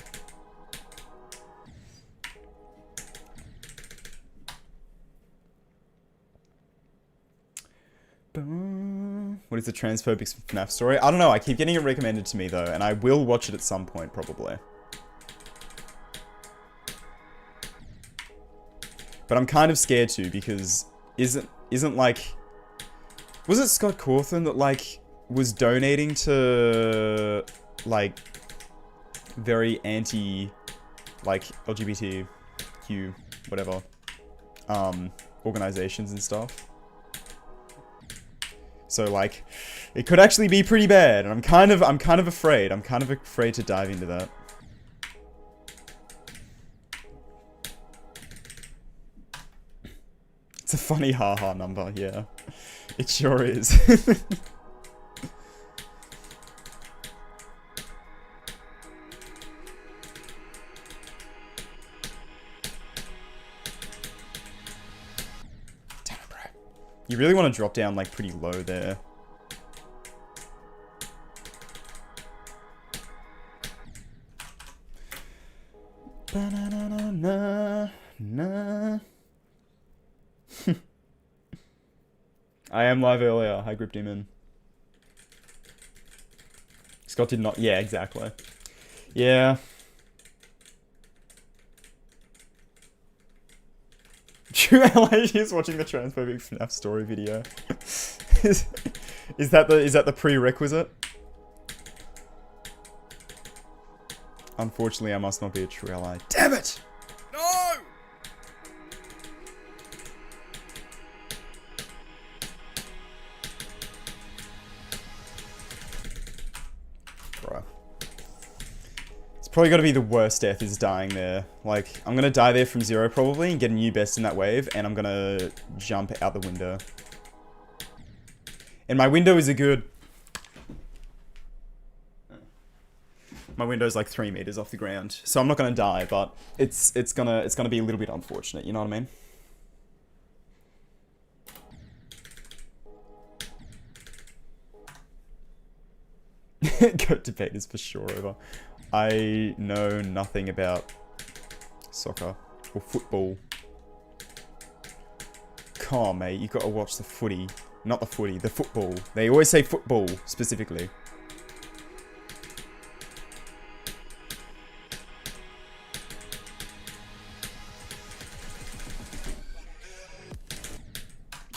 What is the transphobic FNAF story? I don't know. I keep getting it recommended to me though, and I will watch it at some point probably. But I'm kind of scared too because isn't like, was it Scott Cawthon that like was donating to like very anti like LGBTQ whatever organizations and stuff? So like it could actually be pretty bad, and I'm kind of afraid. I'm kind of afraid to dive into that. It's a funny haha number, yeah. It sure is. Damn it, bro. You really want to drop down like pretty low there. Ba-na-na-na-na. I am live earlier. Hi, Grip Demon. Scott did not. Yeah, exactly. Yeah. True LA is watching the transphobic FNAF story video. is that the prerequisite? Unfortunately, I must not be a true ally. Damn it! No! Bruh. It's probably got to be the worst death is dying there. Like, I'm going to die there from 0 probably and get a new best in that wave, and I'm going to jump out the window. And my window is a good... My window's like 3 meters off the ground, so I'm not gonna die, but it's gonna be a little bit unfortunate. You know what I mean? Goat debate is for sure over. I know nothing about soccer or football. Come on, mate, you gotta watch the footy, not the footy, the football. They always say football specifically.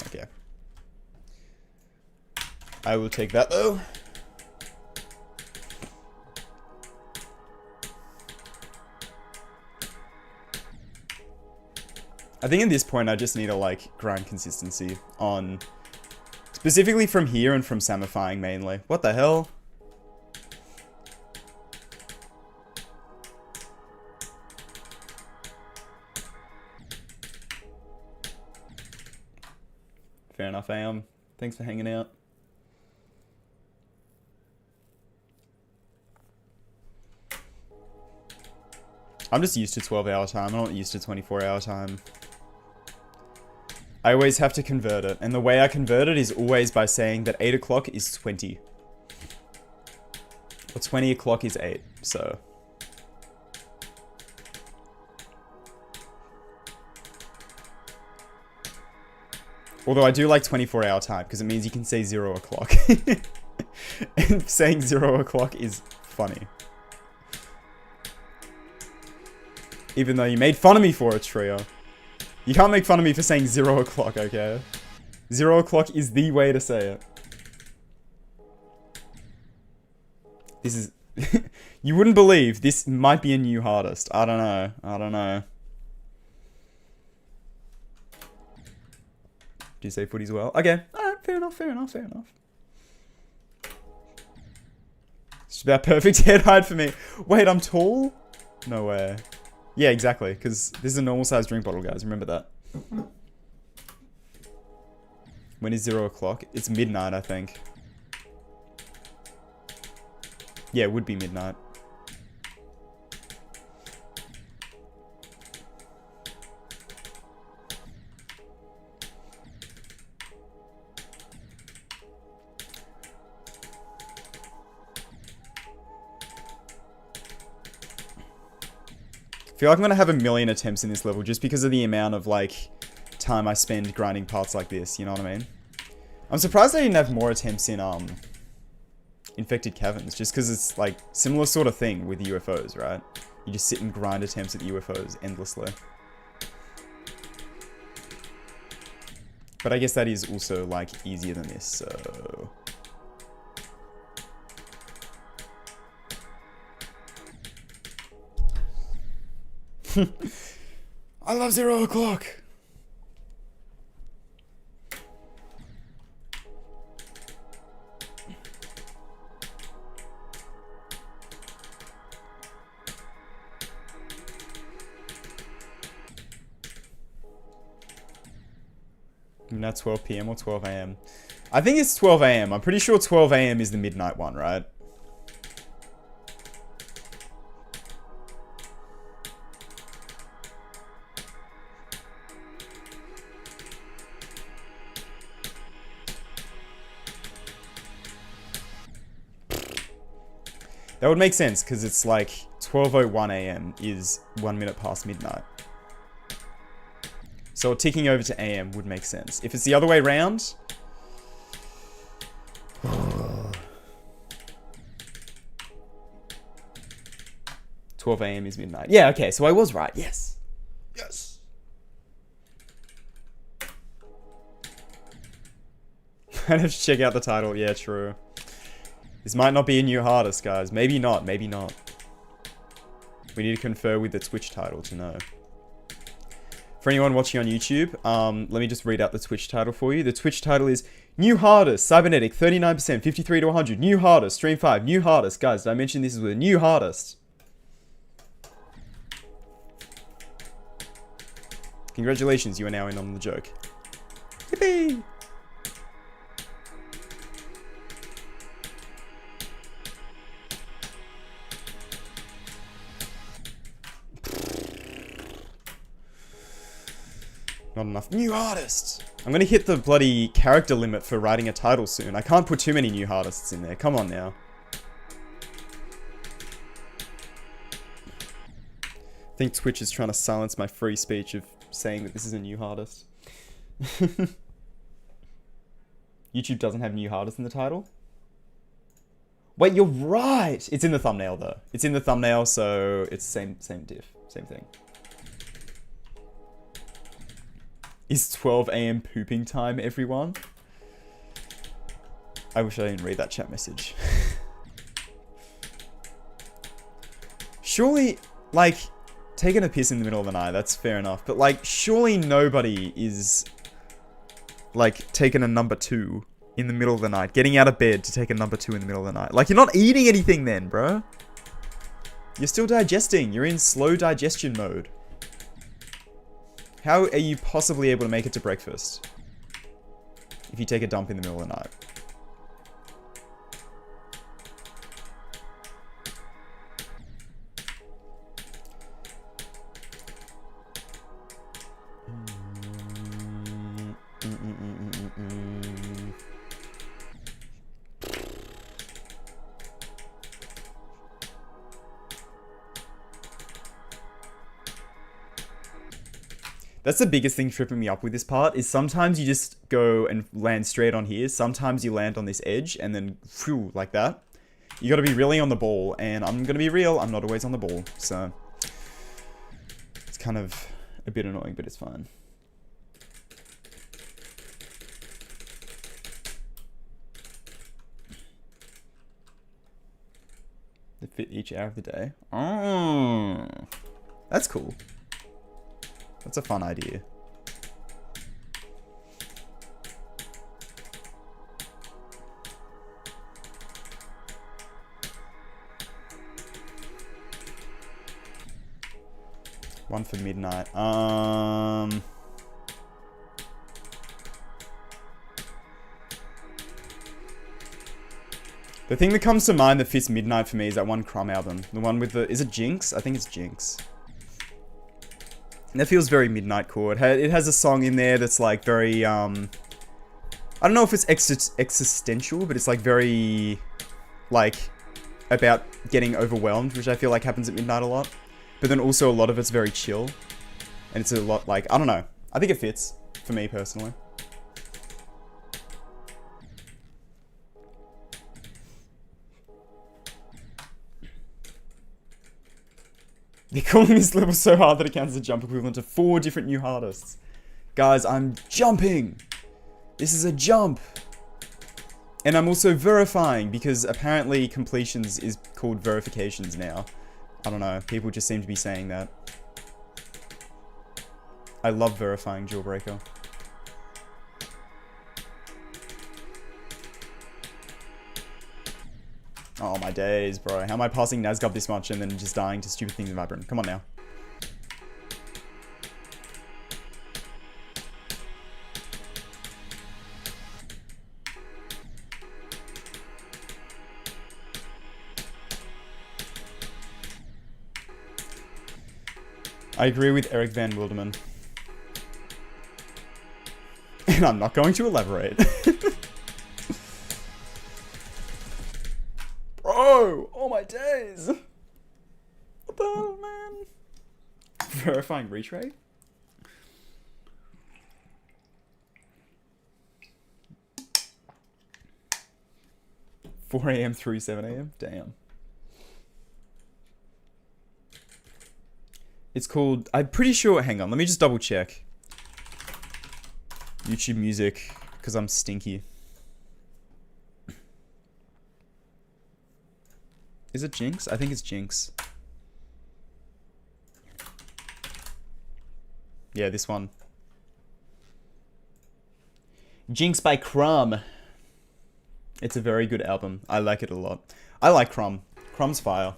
Okay. I will take that though. I think at this point I just need to like grind consistency on specifically from here and from samifying mainly. What the hell? Fair enough, I am. Thanks for hanging out. I'm just used to 12-hour time. I'm not used to 24-hour time. I always have to convert it. And the way I convert it is always by saying that 8 o'clock is 20. Or 20 o'clock is 8. So... although I do like 24-hour time, because it means you can say 0 o'clock. And saying 0 o'clock is funny. Even though you made fun of me for it, Trio. You can't make fun of me for saying 0 o'clock, okay? 0 o'clock is the way to say it. This is... you wouldn't believe this might be a new hardest. I don't know. I don't know. Do you say footy as well? Okay. Alright, fair enough, fair enough, fair enough. It's about perfect head height for me. Wait, I'm tall? No way. Yeah, exactly, because this is a normal sized drink bottle, guys. Remember that. When is 0 o'clock? It's midnight, I think. Yeah, it would be midnight. I feel like I'm gonna have a million attempts in this level just because of the amount of like time I spend grinding parts like this, you know what I mean? I'm surprised they didn't have more attempts in infected caverns, just because it's like similar sort of thing with UFOs, right? You just sit and grind attempts at UFOs endlessly. But I guess that is also like easier than this, so... I love 0 o'clock. Now 12 PM or 12 AM. I think it's 12 AM. I'm pretty sure 12 AM is the midnight one, right? That would make sense, because it's like 12:01 AM is 1 minute past midnight. So ticking over to AM would make sense. If it's the other way around... 12 AM is midnight. Yeah, okay, so I was right. Yes. Yes. I'd have to check out the title. Yeah, true. This might not be a new hardest, guys. Maybe not, maybe not. We need to confer with the Twitch title to know. For anyone watching on YouTube, let me just read out the Twitch title for you. The Twitch title is New Hardest, Cybernetic, 39%, 53 to 100. New Hardest, Stream 5, New Hardest. Guys, did I mention this is with a New Hardest? Congratulations, you are now in on the joke. Yippee! Not enough new artists. I'm gonna hit the bloody character limit for writing a title soon. I can't put too many new artists in there. Come on now. I think Twitch is trying to silence my free speech of saying that this is a new artist. YouTube doesn't have new artist in the title. Wait, you're right. It's in the thumbnail though. It's in the thumbnail, so it's same diff, same thing. Is 12 AM pooping time, everyone? I wish I didn't read that chat message. Surely, like, taking a piss in the middle of the night, that's fair enough. But, like, surely nobody is, like, taking a number 2 in the middle of the night. Getting out of bed to take a number 2 in the middle of the night. Like, you're not eating anything then, bro. You're still digesting. You're in slow digestion mode. How are you possibly able to make it to breakfast if you take a dump in the middle of the night? That's the biggest thing tripping me up with this part, is sometimes you just go and land straight on here. Sometimes you land on this edge and then phew, like that. You gotta be really on the ball, and I'm gonna be real, I'm not always on the ball, so it's kind of a bit annoying, but it's fine. They fit each hour of the day. Oh, that's cool. That's a fun idea. One for midnight. The thing that comes to mind that fits midnight for me is that one Crumb album. The one with the... Is it Jinx? I think it's Jinx. And that feels very midnight core. It has a song in there that's like very, I don't know if it's existential, but it's like very, like, about getting overwhelmed, which I feel like happens at midnight a lot. But then also a lot of it's very chill. And it's a lot like, I don't know. I think it fits, for me personally. They're calling this level so hard that it counts as a jump equivalent to 4 different new artists. Guys, I'm jumping! This is a jump! And I'm also verifying, because apparently completions is called verifications now. I don't know, people just seem to be saying that. I love verifying Jawbreaker. Oh my days, bro. How am I passing Nazgub this much and then just dying to stupid things in Viprin? Come on now. I agree with Eric Van Wilderman. And I'm not going to elaborate. Bro! Oh my days! What the hell, man? Verifying retray? (4 AM through 7 AM? Damn. It's called... I'm pretty sure... Hang on, let me just double check. YouTube Music, because I'm stinky. Is it Jinx? I think it's Jinx. Yeah, this one. Jinx by Crumb. It's a very good album. I like it a lot. I like Crumb. Crumb's fire.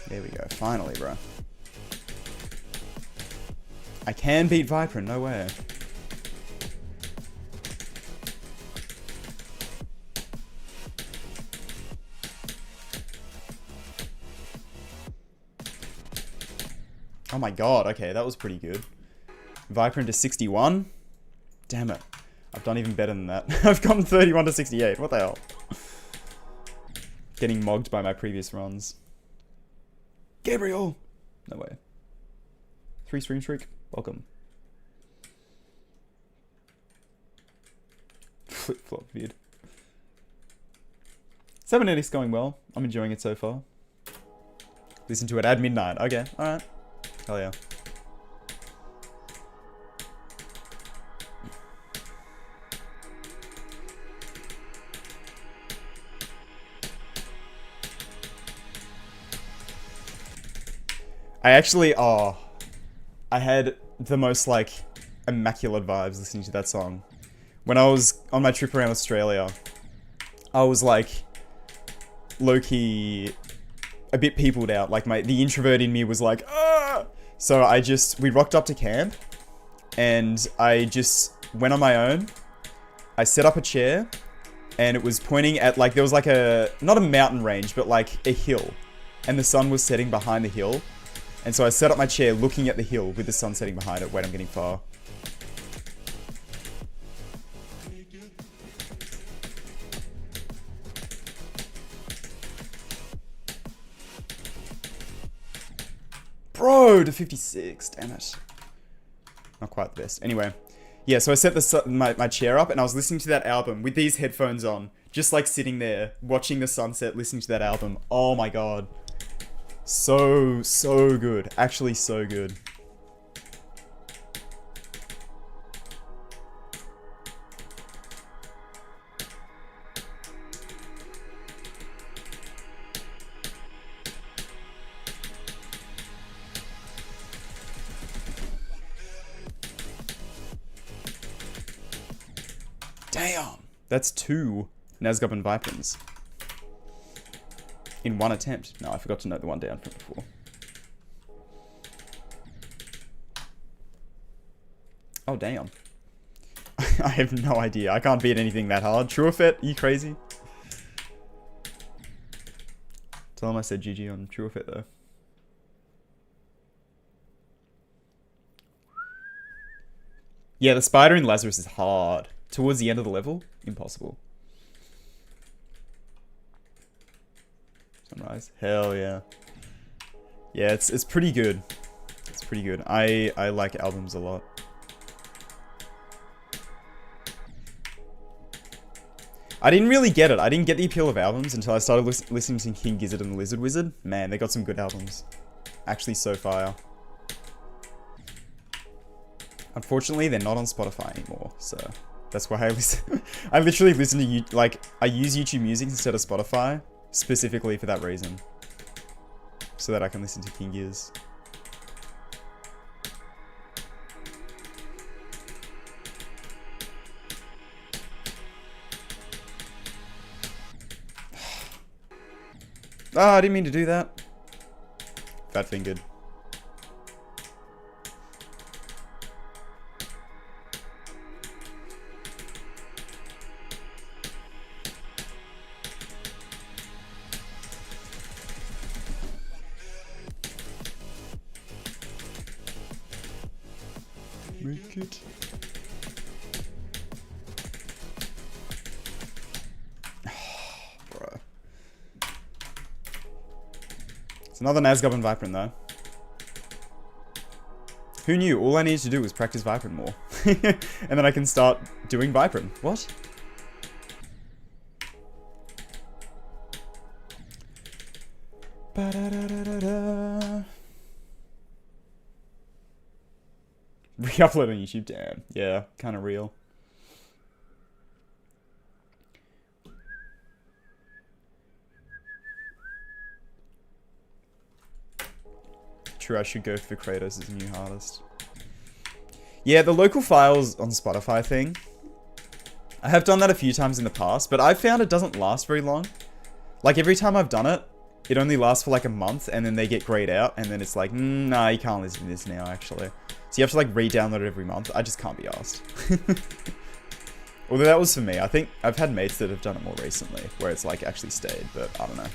There we go. Finally, bro. I can beat Viprin, no way. Oh my god, okay, that was pretty good. Viprin to 61. Damn it. I've done even better than that. I've gone 31 to 68. What the hell? Getting mogged by my previous runs. Gabriel! No way. 3 stream streak. Welcome. Flip-flop vid. Cybernetic's going well. I'm enjoying it so far. Listen to it at midnight. Okay, alright. Hell yeah. I actually, I had the most, like, immaculate vibes listening to that song. When I was on my trip around Australia, I was, like, low-key a bit peopled out. Like, the introvert in me was like, ah! So we rocked up to camp, and I just went on my own. I set up a chair, and it was pointing at, like, there was, like, not a mountain range, but, like, a hill. And the sun was setting behind the hill. And so I set up my chair looking at the hill with the sun setting behind it. Wait, I'm getting far. Bro, to 56. Damn it. Not quite the best. Anyway. Yeah, so I set my chair up and I was listening to that album with these headphones on. Just like sitting there, watching the sunset, listening to that album. Oh my god. So good. Actually, so good. Damn. That's 2 Nazgub and Viprins. In one attempt. No, I forgot to note the one down from before. Oh, damn. I have no idea. I can't beat anything that hard. True Effect? Are you crazy? Tell him I said GG on True Effect, though. Yeah, the spider in Lazarus is hard. Towards the end of the level, impossible. Sunrise. Hell yeah. Yeah, it's pretty good. It's pretty good. I like albums a lot. I didn't really get it. I didn't get the appeal of albums until I started listening to King Gizzard and the Lizard Wizard. Man, they got some good albums. Actually, so fire. Unfortunately, they're not on Spotify anymore, so that's why I listen. I literally listen to I use YouTube Music instead of Spotify, specifically for that reason, so that I can listen to King Giz. Ah, I didn't mean to do that. Fat fingered. Make it. Bro. It's another Nazgub and Viprin though. Who knew? All I needed to do was practice Viprin more. And then I can start doing Viprin. What? Ba-da-da-da-da-da. Re-upload on YouTube, damn. Yeah, kind of real. True, I should go for Kratos as a new artist. Yeah, the local files on Spotify thing. I have done that a few times in the past, but I've found it doesn't last very long. Like, every time I've done it, it only lasts for like a month, and then they get grayed out, and then it's like, nah, you can't listen to this now, actually. So you have to like re-download it every month. I just can't be asked. Although that was for me. I think I've had mates that have done it more recently, where it's like actually stayed, but I don't know.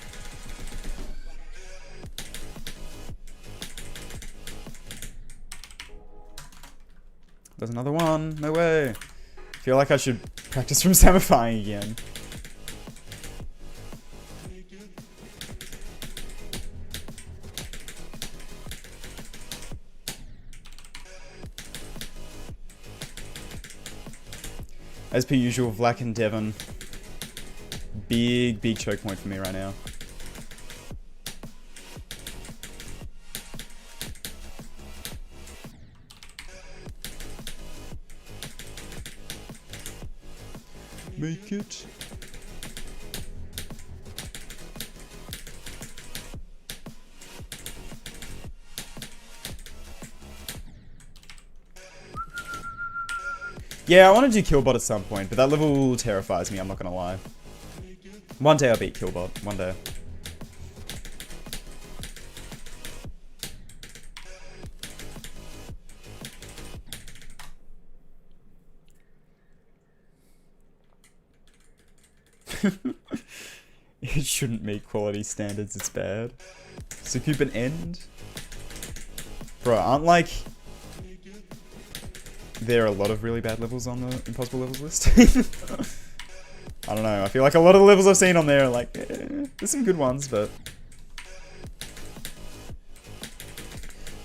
There's another one. No way. I feel like I should practice from samifying again. As per usual, Vlack and Devon. Big choke point for me right now. Make it. Yeah, I want to do Killbot at some point, but that level terrifies me, I'm not gonna lie. One day I'll beat Killbot. One day. It shouldn't meet quality standards, it's bad. Scoop an end? Bro, aren't like... there are a lot of really bad levels on the impossible levels list? I don't know, I feel like a lot of the levels I've seen on there are like, there's some good ones, but...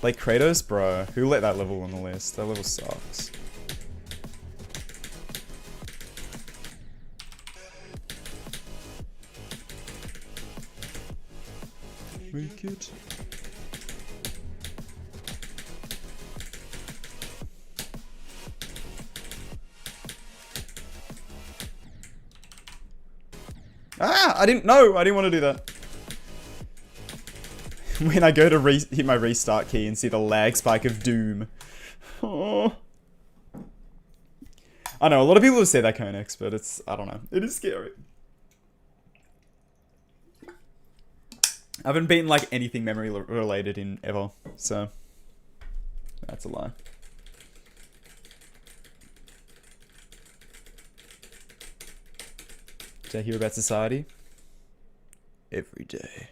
like Kratos, bro, who let that level on the list? That level sucks. Make it. Ah! I didn't want to do that. When I go to hit my restart key and see the lag spike of doom. Oh. I know, a lot of people have said that, Konex, but it's, I don't know. It is scary. I haven't beaten like anything memory related in ever, so that's a lie. Did I hear about Society? Every day.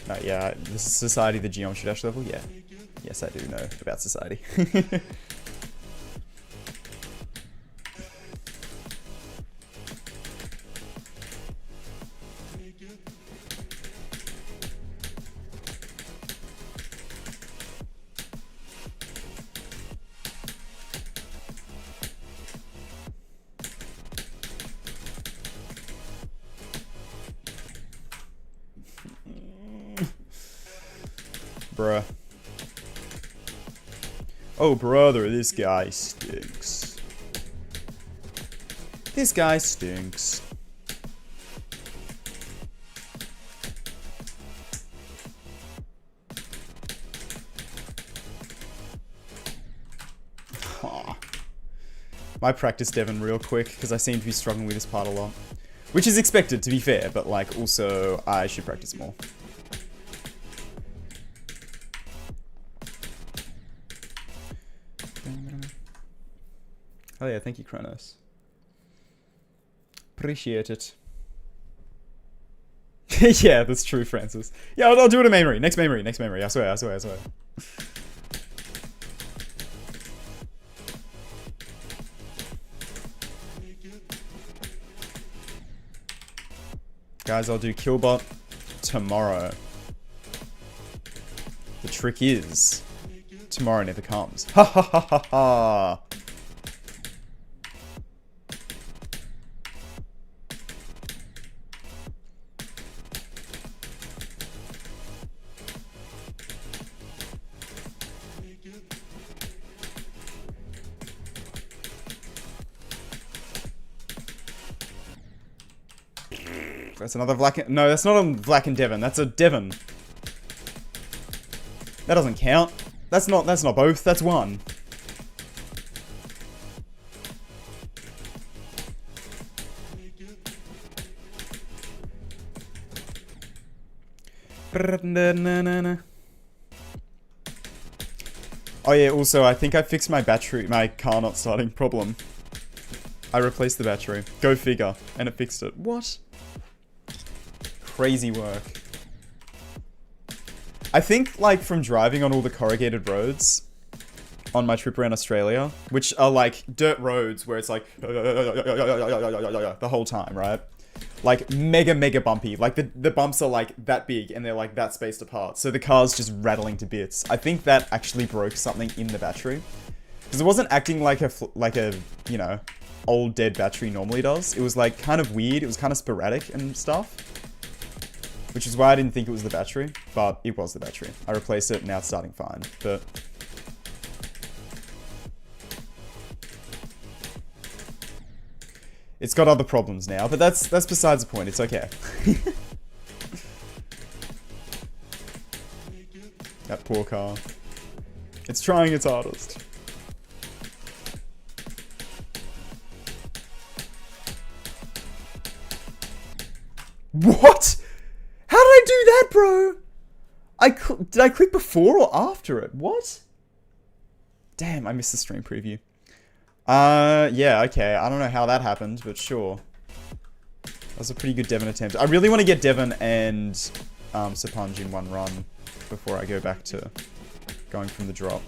No, yeah, this is Society, the Geometry Dash level? Yeah. Yes, I do know about Society. bruh. Oh, brother, this guy stinks. This guy stinks. Might practice Devon real quick, because I seem to be struggling with this part a lot. Which is expected, to be fair, but like, also, I should practice more. Oh yeah, thank you, Kronos. Appreciate it. Yeah, that's true, Francis. Yeah, I'll do it in memory. Next memory, next memory. I swear, I swear, I swear. Guys, I'll do Killbot tomorrow. The trick is, tomorrow never comes. Ha ha ha ha ha! That's another Black... No, that's not a Black and Devon. That's a Devon. That doesn't count. That's not both. That's one. Oh yeah, also, I think I fixed my battery, my car not starting problem. I replaced the battery. Go figure. And it fixed it. What? Crazy work. I think, like, from driving on all the corrugated roads on my trip around Australia, which are, like, dirt roads where it's, like, the whole time, right? Like, mega, mega bumpy. Like, the bumps are, like, that big, and they're, like, that spaced apart. So the car's just rattling to bits. I think that actually broke something in the battery. Because it wasn't acting like a, you know, old dead battery normally does. It was, like, kind of weird. It was kind of sporadic and stuff. Which is why I didn't think it was the battery, but it was the battery. I replaced it, and now it's starting fine, but... It's got other problems now, but that's besides the point, it's okay. That poor car. It's trying its hardest. What? How did I do that, bro? Did I click before or after it? What? Damn, I missed the stream preview. Yeah, okay. I don't know how that happened, but sure. That was a pretty good Devon attempt. I really want to get Devon and Sapunj in one run before I go back to going from the drop.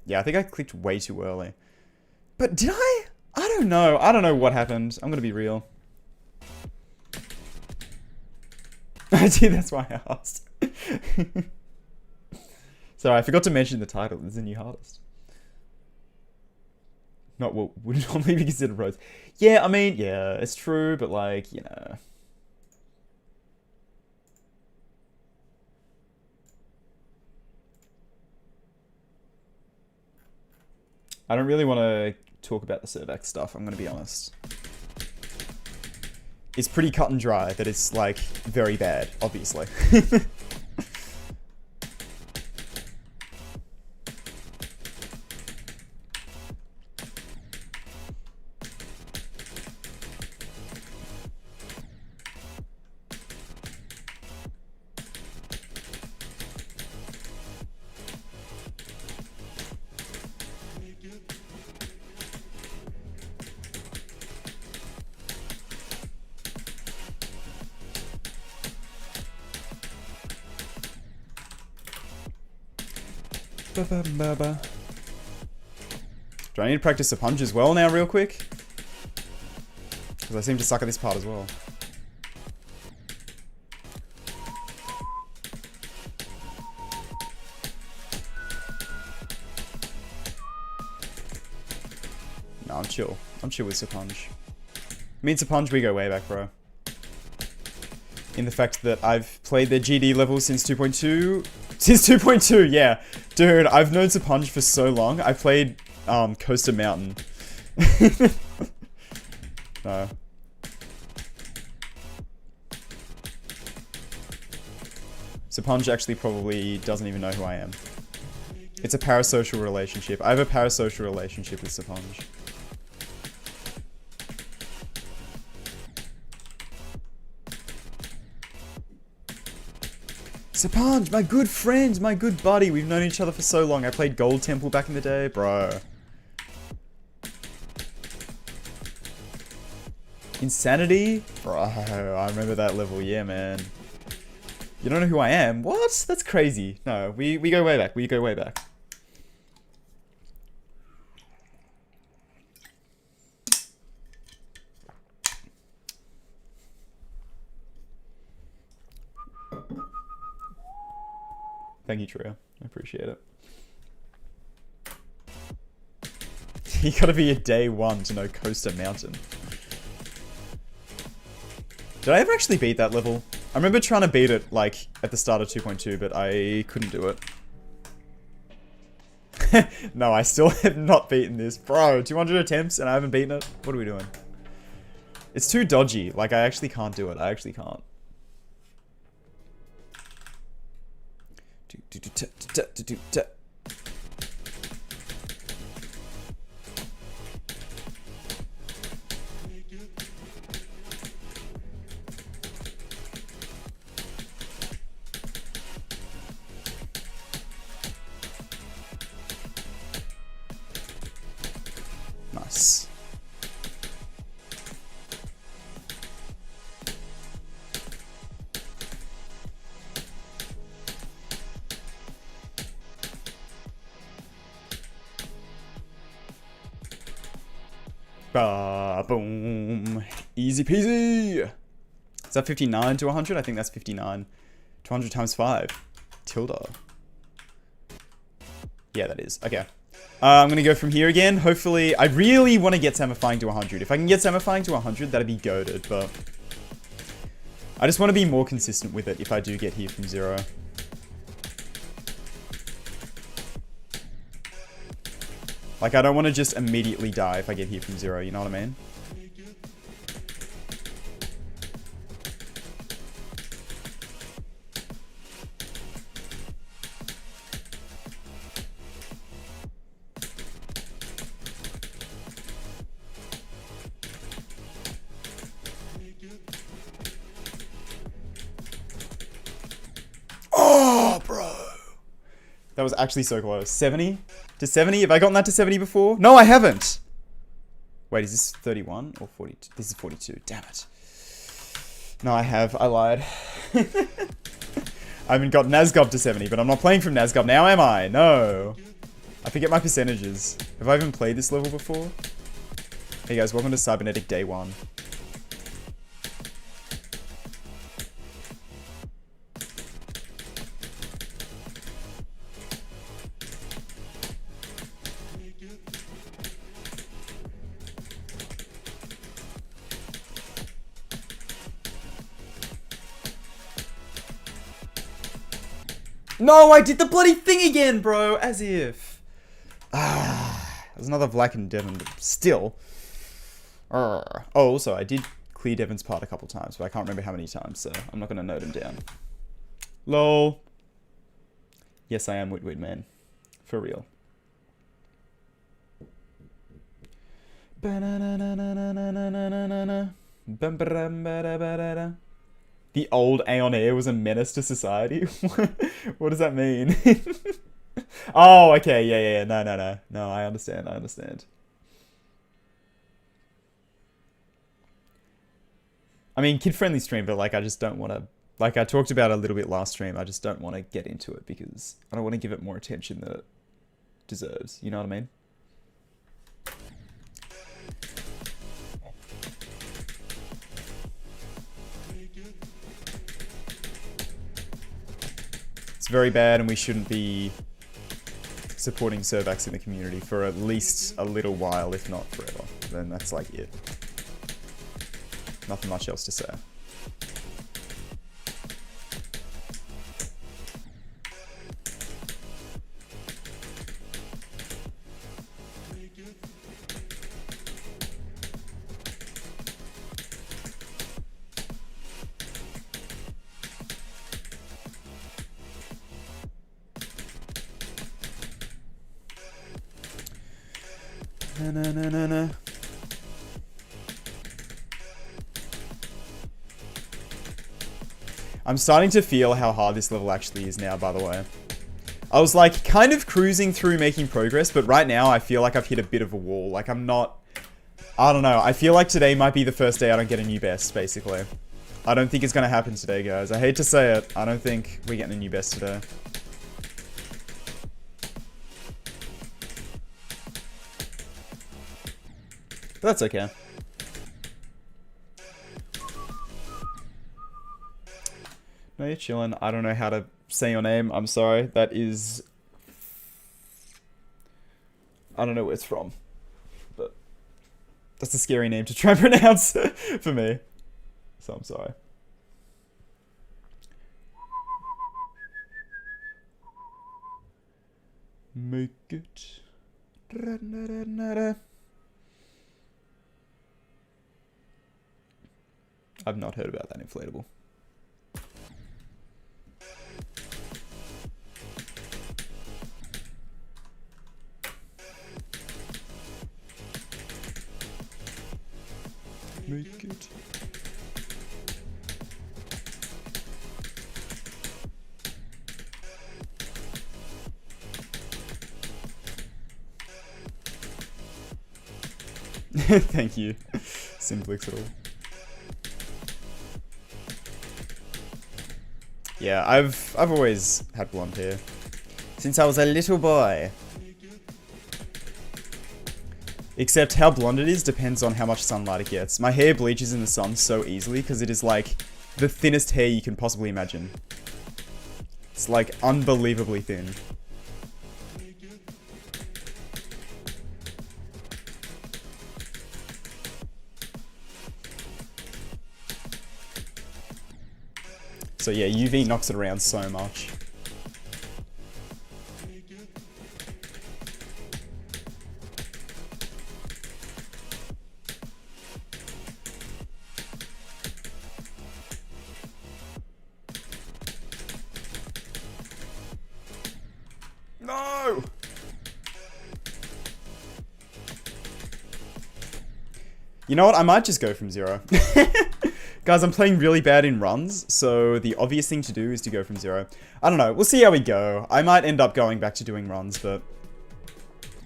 Yeah, I think I clicked way too early. But did I? I don't know. I don't know what happened. I'm gonna be real. See, that's why I asked. Sorry, I forgot to mention the title. It's the new hardest. Not what would normally be considered roads. Yeah, I mean, yeah, it's true, but like, you know. I don't really want to talk about the Cervax stuff, I'm going to be honest. It's pretty cut and dry that it's, like, very bad, obviously. Do I need to practice the punch as well now real quick? Because I seem to suck at this part as well. No, I'm chill. I'm chill with Sapunj. Me and Sapunj, we go way back, bro. In the fact that I've played their GD level since 2.2. Since 2.2, yeah. Dude, I've known Sapunj for so long. I played Coaster Mountain. No. Sapunj actually probably doesn't even know who I am. It's a parasocial relationship. I have a parasocial relationship with Sapunj. Sapunj, my good friend, my good buddy. We've known each other for so long. I played Gold Temple back in the day, bro. Insanity? Bro, I remember that level. Yeah, man. You don't know who I am? What? That's crazy. No, we go way back. We go way back. Thank you, Trio. I appreciate it. You gotta be a day one to know Coaster Mountain. Did I ever actually beat that level? I remember trying to beat it, like, at the start of 2.2, but I couldn't do it. No, I still have not beaten this. Bro, 200 attempts and I haven't beaten it? What are we doing? It's too dodgy. Like, I actually can't do it. I actually can't. Nice. Ba boom. Easy peasy. Is that 59 to 100? I think that's 59. 200 times 5. Tilda. Yeah, that is. Okay. I'm gonna go from here again. Hopefully, I really want to get Samifying to 100. If I can get Samifying to 100, that'd be goated, but I just want to be more consistent with it if I do get here from 0. Like, I don't want to just immediately die if I get here from 0, you know what I mean? That was actually so close. 70 to 70? Have I gotten that to 70 before? No, I haven't. Wait, is this 31 or 42? This is 42. Damn it. No, I have. I lied. I haven't got Nazgob to 70, but I'm not playing from Nazgob now, am I? No. I forget my percentages. Have I even played this level before? Hey guys, welcome to Cybernetic Day 1. No, I did the bloody thing again, bro. As if. There's another Black and Devon, but still. Oh, also, I did clear Devon's part a couple times, but I can't remember how many times, so I'm not going to note him down. Lol. Yes, I am Witwit, man. For real. The old Aeon Air was a menace to society? What does that mean? Oh, okay, yeah. No. No, I understand. I mean, kid-friendly stream, but, like, I just don't want to... Like, I talked about it a little bit last stream, I just don't want to get into it because I don't want to give it more attention than it deserves. You know what I mean? It's very bad and we shouldn't be supporting Servax in the community for at least a little while, if not forever. Then that's like it. Nothing much else to say. Na. I'm starting to feel how hard this level actually is now, by the way. I was like kind of cruising through making progress, but right now I feel like I've hit a bit of a wall. Like I'm not... I don't know. I feel like today might be the first day I don't get a new best, basically. I don't think it's going to happen today, guys. I hate to say it. I don't think we're getting a new best today. But that's okay. No, you're chilling. I don't know how to say your name. I'm sorry. That is... I don't know where it's from. But that's a scary name to try and pronounce for me. So I'm sorry. Make it... I've not heard about that inflatable. Make it. Thank you, Simplixittle. Yeah, I've always had blonde hair since I was a little boy. Except how blonde it is depends on how much sunlight it gets. My hair bleaches in the sun so easily because it is like the thinnest hair you can possibly imagine. It's like unbelievably thin. So yeah, UV knocks it around so much. No! You know what? I might just go from 0. Guys, I'm playing really bad in runs, so the obvious thing to do is to go from 0. I don't know. We'll see how we go. I might end up going back to doing runs, but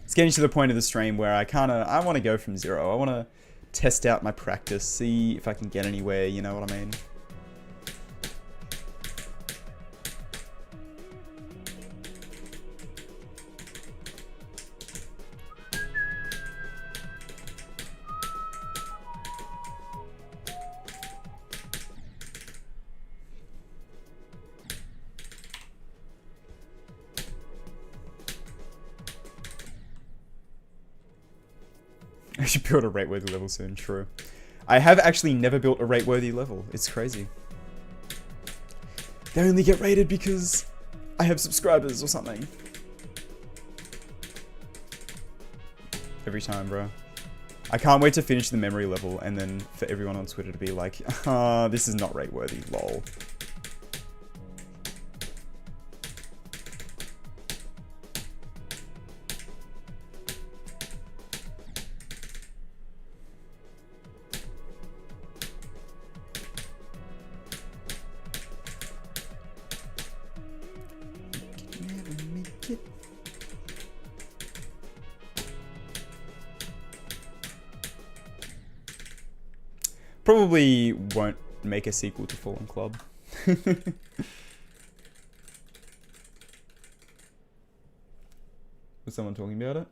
it's getting to the point of the stream where I want to go from 0. I want to test out my practice, see if I can get anywhere, you know what I mean? I should build a rate-worthy level soon, true. I have actually never built a rate-worthy level. It's crazy. They only get rated because I have subscribers or something. Every time, bro. I can't wait to finish the memory level and then for everyone on Twitter to be like, this is not rate-worthy, lol. Probably won't make a sequel to Fallen Club. Was someone talking about it?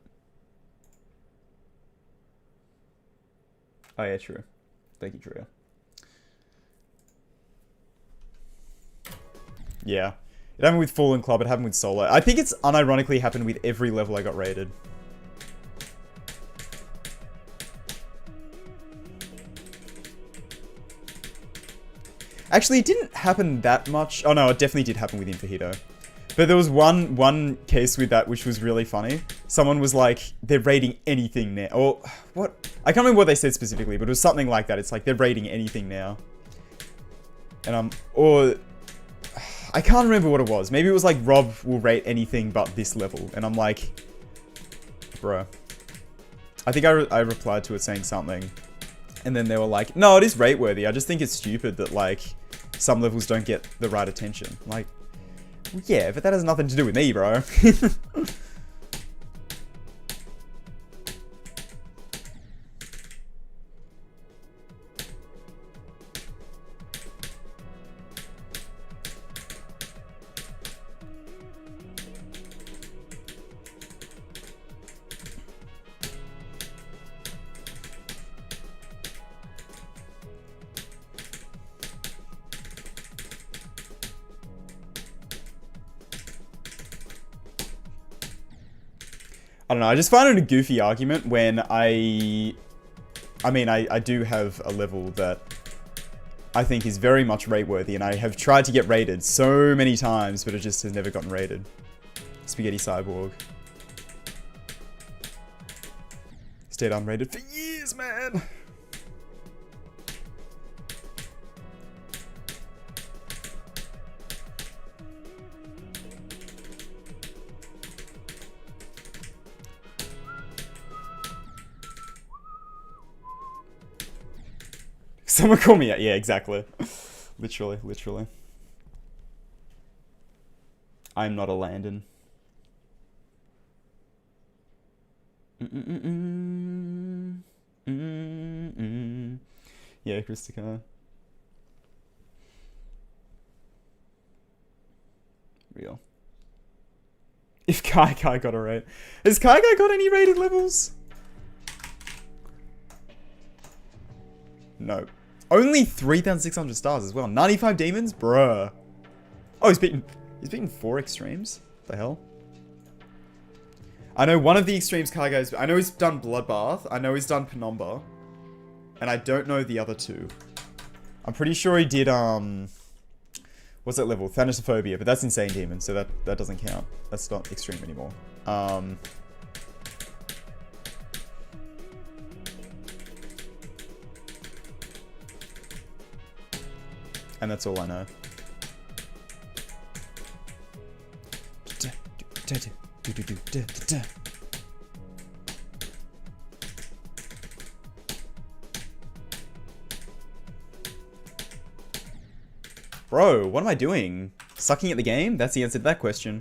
Oh yeah, true. Thank you, Tria. Yeah. It happened with Fallen Club, it happened with Solo. I think it's unironically happened with every level I got rated. Actually, it didn't happen that much. Oh no, it definitely did happen with Infajito. But there was one case with that which was really funny. Someone was like, they're rating anything now. Or, what? I can't remember what they said specifically, but it was something like that. It's like, they're rating anything now. And or... I can't remember what it was. Maybe it was like, Rob will rate anything but this level. And I'm like, bruh. I think I replied to it saying something. And then they were like, no, it is rate worthy. I just think it's stupid that like, some levels don't get the right attention. Like, yeah, but that has nothing to do with me, bro. I don't know, I just find it a goofy argument when I mean, I do have a level that I think is very much rate worthy, and I have tried to get rated so many times, but it just has never gotten rated. Spaghetti Cyborg. Stayed unrated for years, man! Someone call me out. Yeah, exactly. Literally, literally. I'm not a Landon. Yeah, Christica. Real. If Kai Kai got a rate. Has Kai Kai got any rated levels? No. Only 3,600 stars as well. 95 demons? Bruh. Oh, he's beaten 4 extremes? What the hell? I know one of the extremes Kai Kai's... I know he's done Bloodbath. I know he's done Penumbra. And I don't know the other 2. I'm pretty sure he did, what's that level? Thanatophobia, but that's Insane Demon, so that doesn't count. That's not extreme anymore. And that's all I know. Bro, what am I doing? Sucking at the game? That's the answer to that question.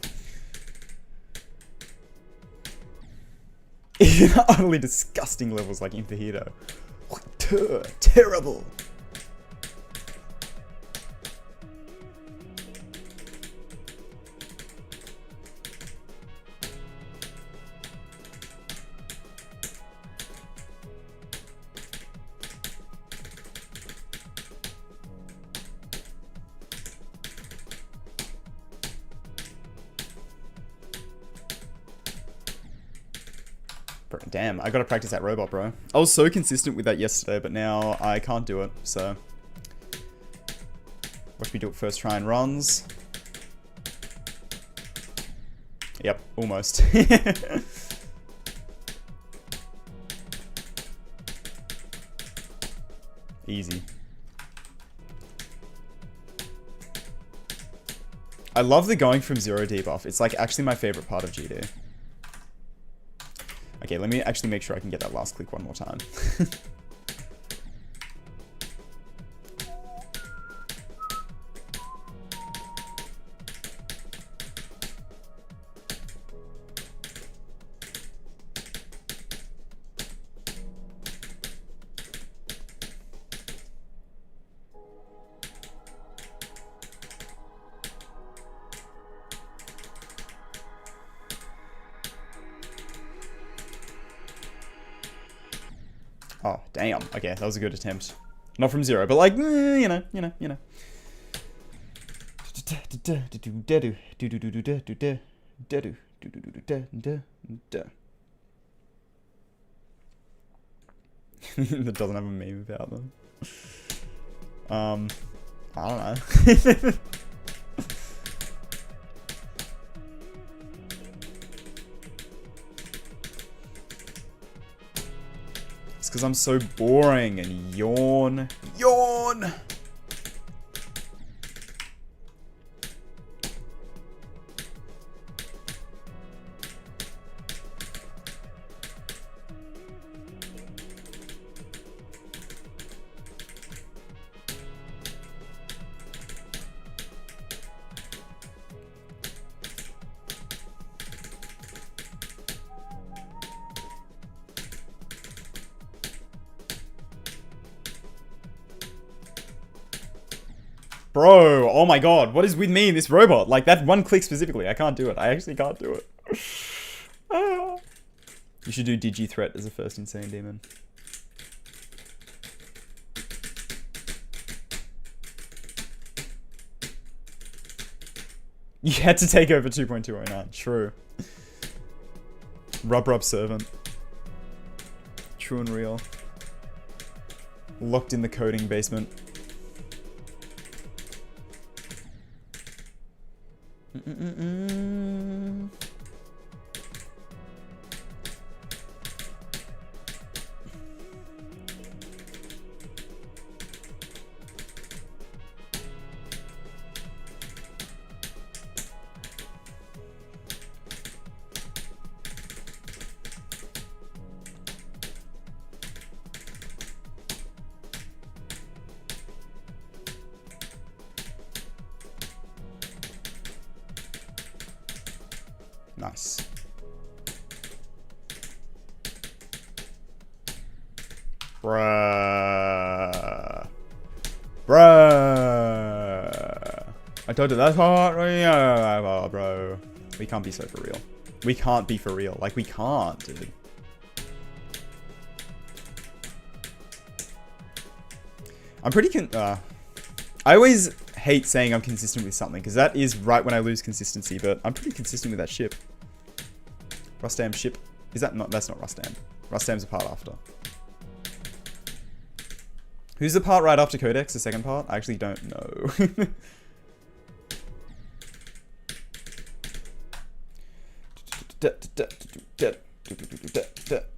Utterly disgusting levels like Infajito. Terrible. Damn, I gotta practice that robot, bro. I was so consistent with that yesterday, but now I can't do it, so... Watch me do it first try and runs. Yep, almost. Easy. I love the going from 0 debuff. It's like actually my favorite part of GD. Okay, let me actually make sure I can get that last click one more time. Oh, damn. Okay, that was a good attempt. Not from 0, but like, you know. That doesn't have a meme about them. I don't know. It's because I'm so boring and yawn. Yawn! Bro, oh my god, what is with me and this robot? Like, that one click specifically, I can't do it. I actually can't do it. You should do Digi-Threat as a first insane demon. You had to take over 2.209, true. Rub Servant. True and real. Locked in the coding basement. Nice. Bruh. Bruh. I told you that's hard. Yeah, bro. We can't be so for real. We can't be for real. Like, we can't, dude. I'm pretty I always hate saying I'm consistent with something, because that is right when I lose consistency, but I'm pretty consistent with that ship. Rustam ship. Is that not? That's not Rustam. Rustam's a part after. Who's the part right after Codex, the second part? I actually don't know.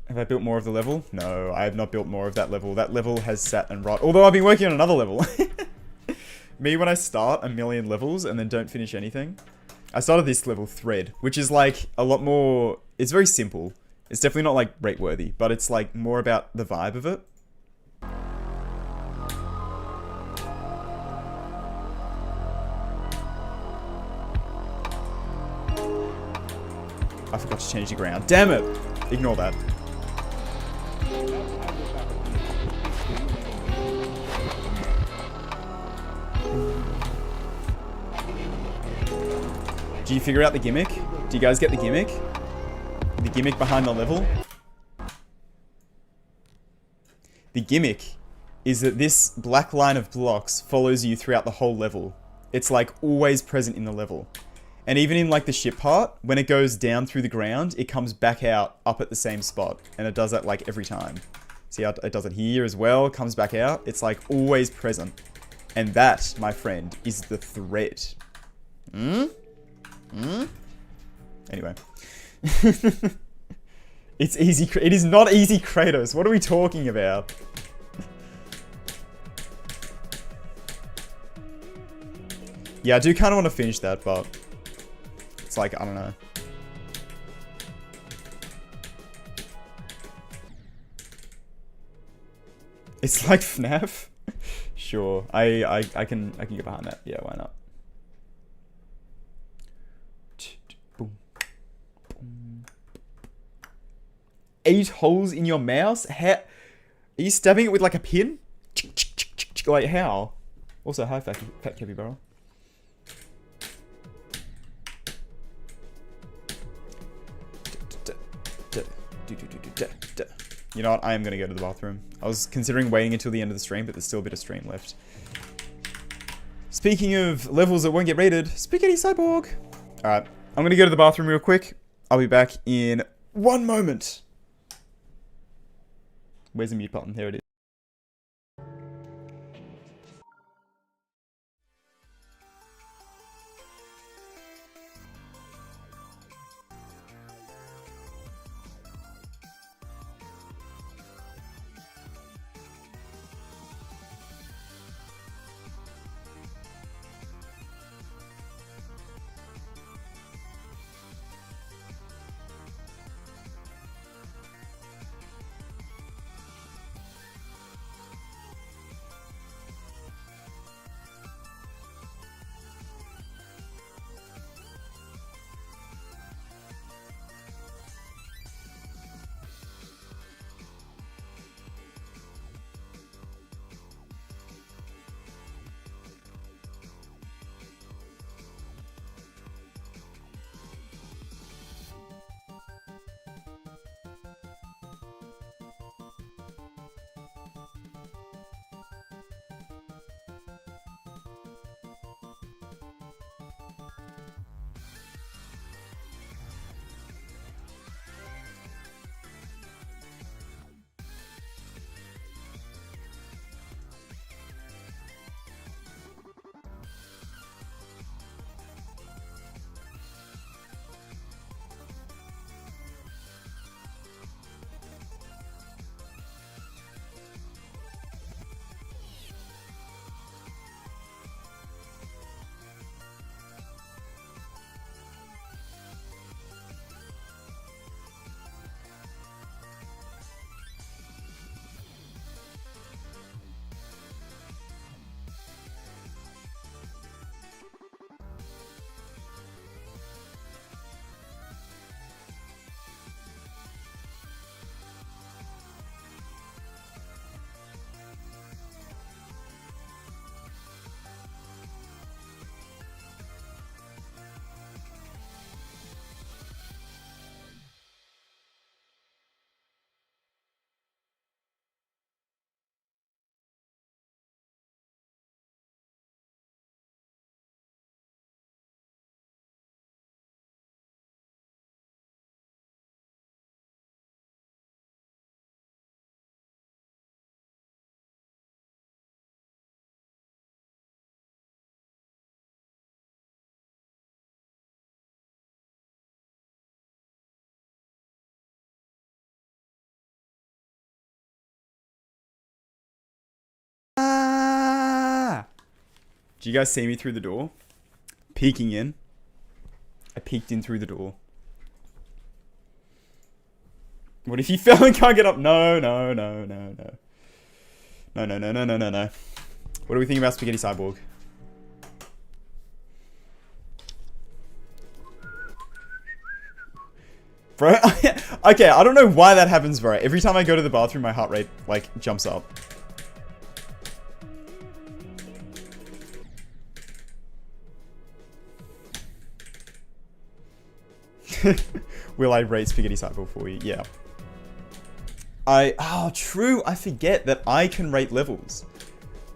Have I built more of the level? No, I have not built more of that level. That level has sat and rot. Although I've been working on another level. Me when I start a million levels and then don't finish anything. I started this level Thread, which is like a lot more... It's very simple. It's definitely not like rate worthy, but it's like more about the vibe of it. I forgot to change the ground. Damn it! Ignore that. Do you figure out the gimmick? Do you guys get the gimmick? The gimmick behind the level? The gimmick is that this black line of blocks follows you throughout the whole level. It's like always present in the level. And even in like the ship part, when it goes down through the ground, it comes back out up at the same spot. And it does that like every time. See how it does it here as well? Comes back out. It's like always present. And that, my friend, is the thread. Anyway. It's easy. It is not easy, Kratos. What are we talking about? Yeah, I do kind of want to finish that, but it's like, I don't know. It's like FNAF? Sure. I can get behind that. Yeah, why not? Boom. 8 holes in your mouse? How? Are you stabbing it with like a pin? Like how? Also, hi Fat Capybara. You know what? I am going to go to the bathroom. I was considering waiting until the end of the stream, but there's still a bit of stream left. Speaking of levels that won't get rated, Spaghetti Cyborg. Alright, I'm gonna go to the bathroom real quick. I'll be back in 1 moment. Where's the mute button? There it is. Do you guys see me through the door? Peeking in. I peeked in through the door. What if you fell and can't get up? No. No. What do we think about Spaghetti Cyborg? Bro, okay, I don't know why that happens, bro. Every time I go to the bathroom, my heart rate, like, jumps up. Will I rate Spaghetti Cyborg for you? Yeah. Oh, true. I forget that I can rate levels.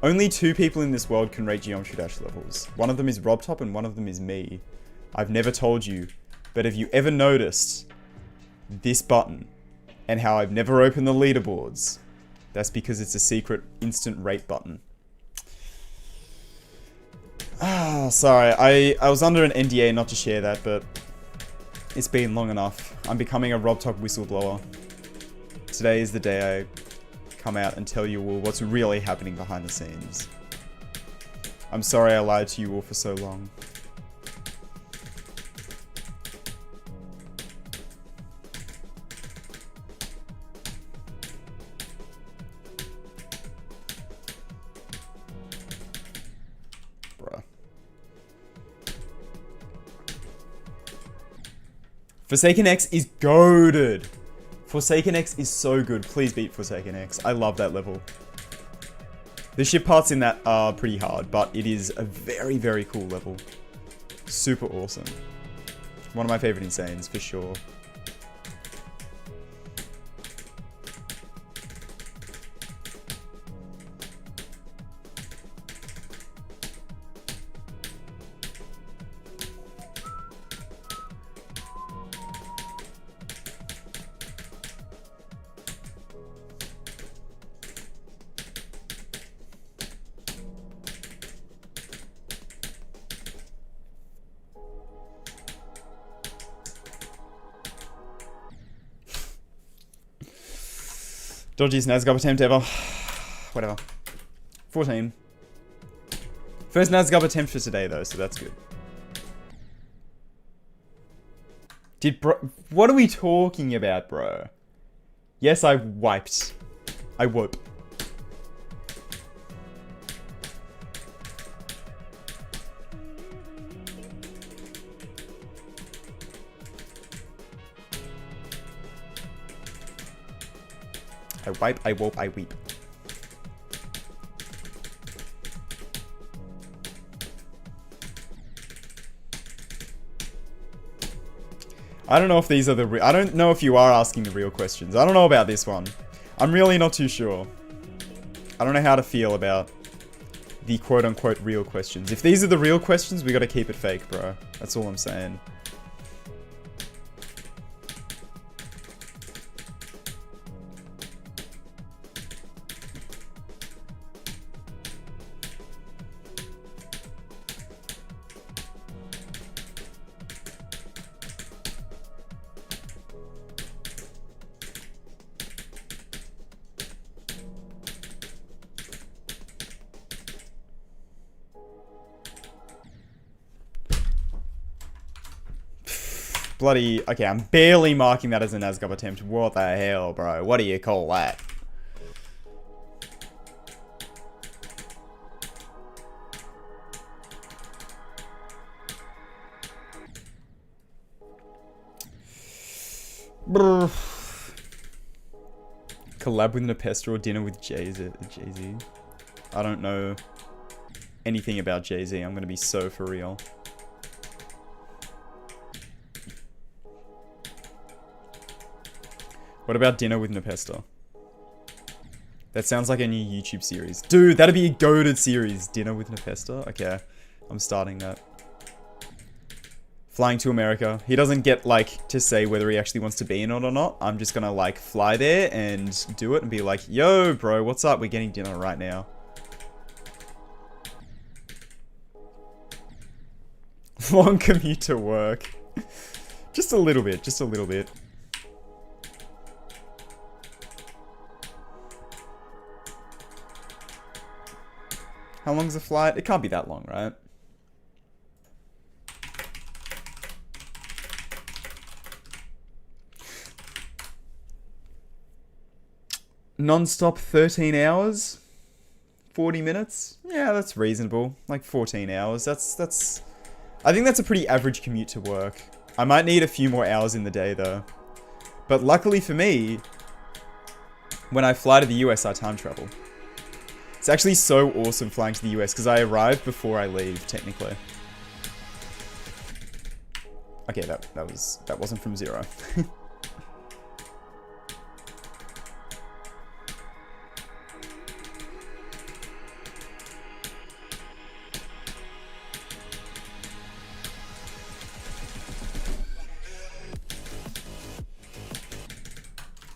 Only 2 people in this world can rate Geometry Dash levels. One of them is RobTop and one of them is me. I've never told you, but have you ever noticed this button and how I've never opened the leaderboards? That's because it's a secret instant rate button. Sorry. I was under an NDA not to share that, but it's been long enough. I'm becoming a RobTop whistleblower. Today is the day I come out and tell you all what's really happening behind the scenes. I'm sorry I lied to you all for so long. Bruh. Forsaken X is goated. Forsaken X is so good. Please beat Forsaken X. I love that level. The ship parts in that are pretty hard, but it is a very, very cool level. Super awesome. One of my favorite Insanes, for sure. Dodgiest Nazgob attempt ever. Whatever. 14. First Nazgob attempt for today, though, so that's good. What are we talking about, bro? Yes, I wiped. I wope. I wipe, I wope, I weep. I don't know if these are the I don't know if you are asking the real questions. I don't know about this one. I'm really not too sure. I don't know how to feel about the quote-unquote real questions. If these are the real questions, we gotta keep it fake, bro. That's all I'm saying. Bloody... Okay, I'm barely marking that as a Nazgob attempt. What the hell, bro? What do you call that? Brr. Collab with Nepesta or dinner with Jay-Z? I don't know anything about Jay-Z. I'm gonna be so for real. What about dinner with Nepesta? That sounds like a new YouTube series. Dude, that'd be a goated series. Dinner with Nepesta? Okay, I'm starting that. Flying to America. He doesn't get, like, to say whether he actually wants to be in it or not. I'm just gonna, like, fly there and do it and be like, yo, bro, what's up? We're getting dinner right now. Long commute to work. Just a little bit, just a little bit. How long's the flight? It can't be that long, right? Non-stop 13 hours? 40 minutes? Yeah, that's reasonable. Like 14 hours. That's... I think that's a pretty average commute to work. I might need a few more hours in the day, though. But luckily for me, when I fly to the US, I time travel. It's actually so awesome flying to the US because I arrive before I leave, technically. Okay, that wasn't from zero.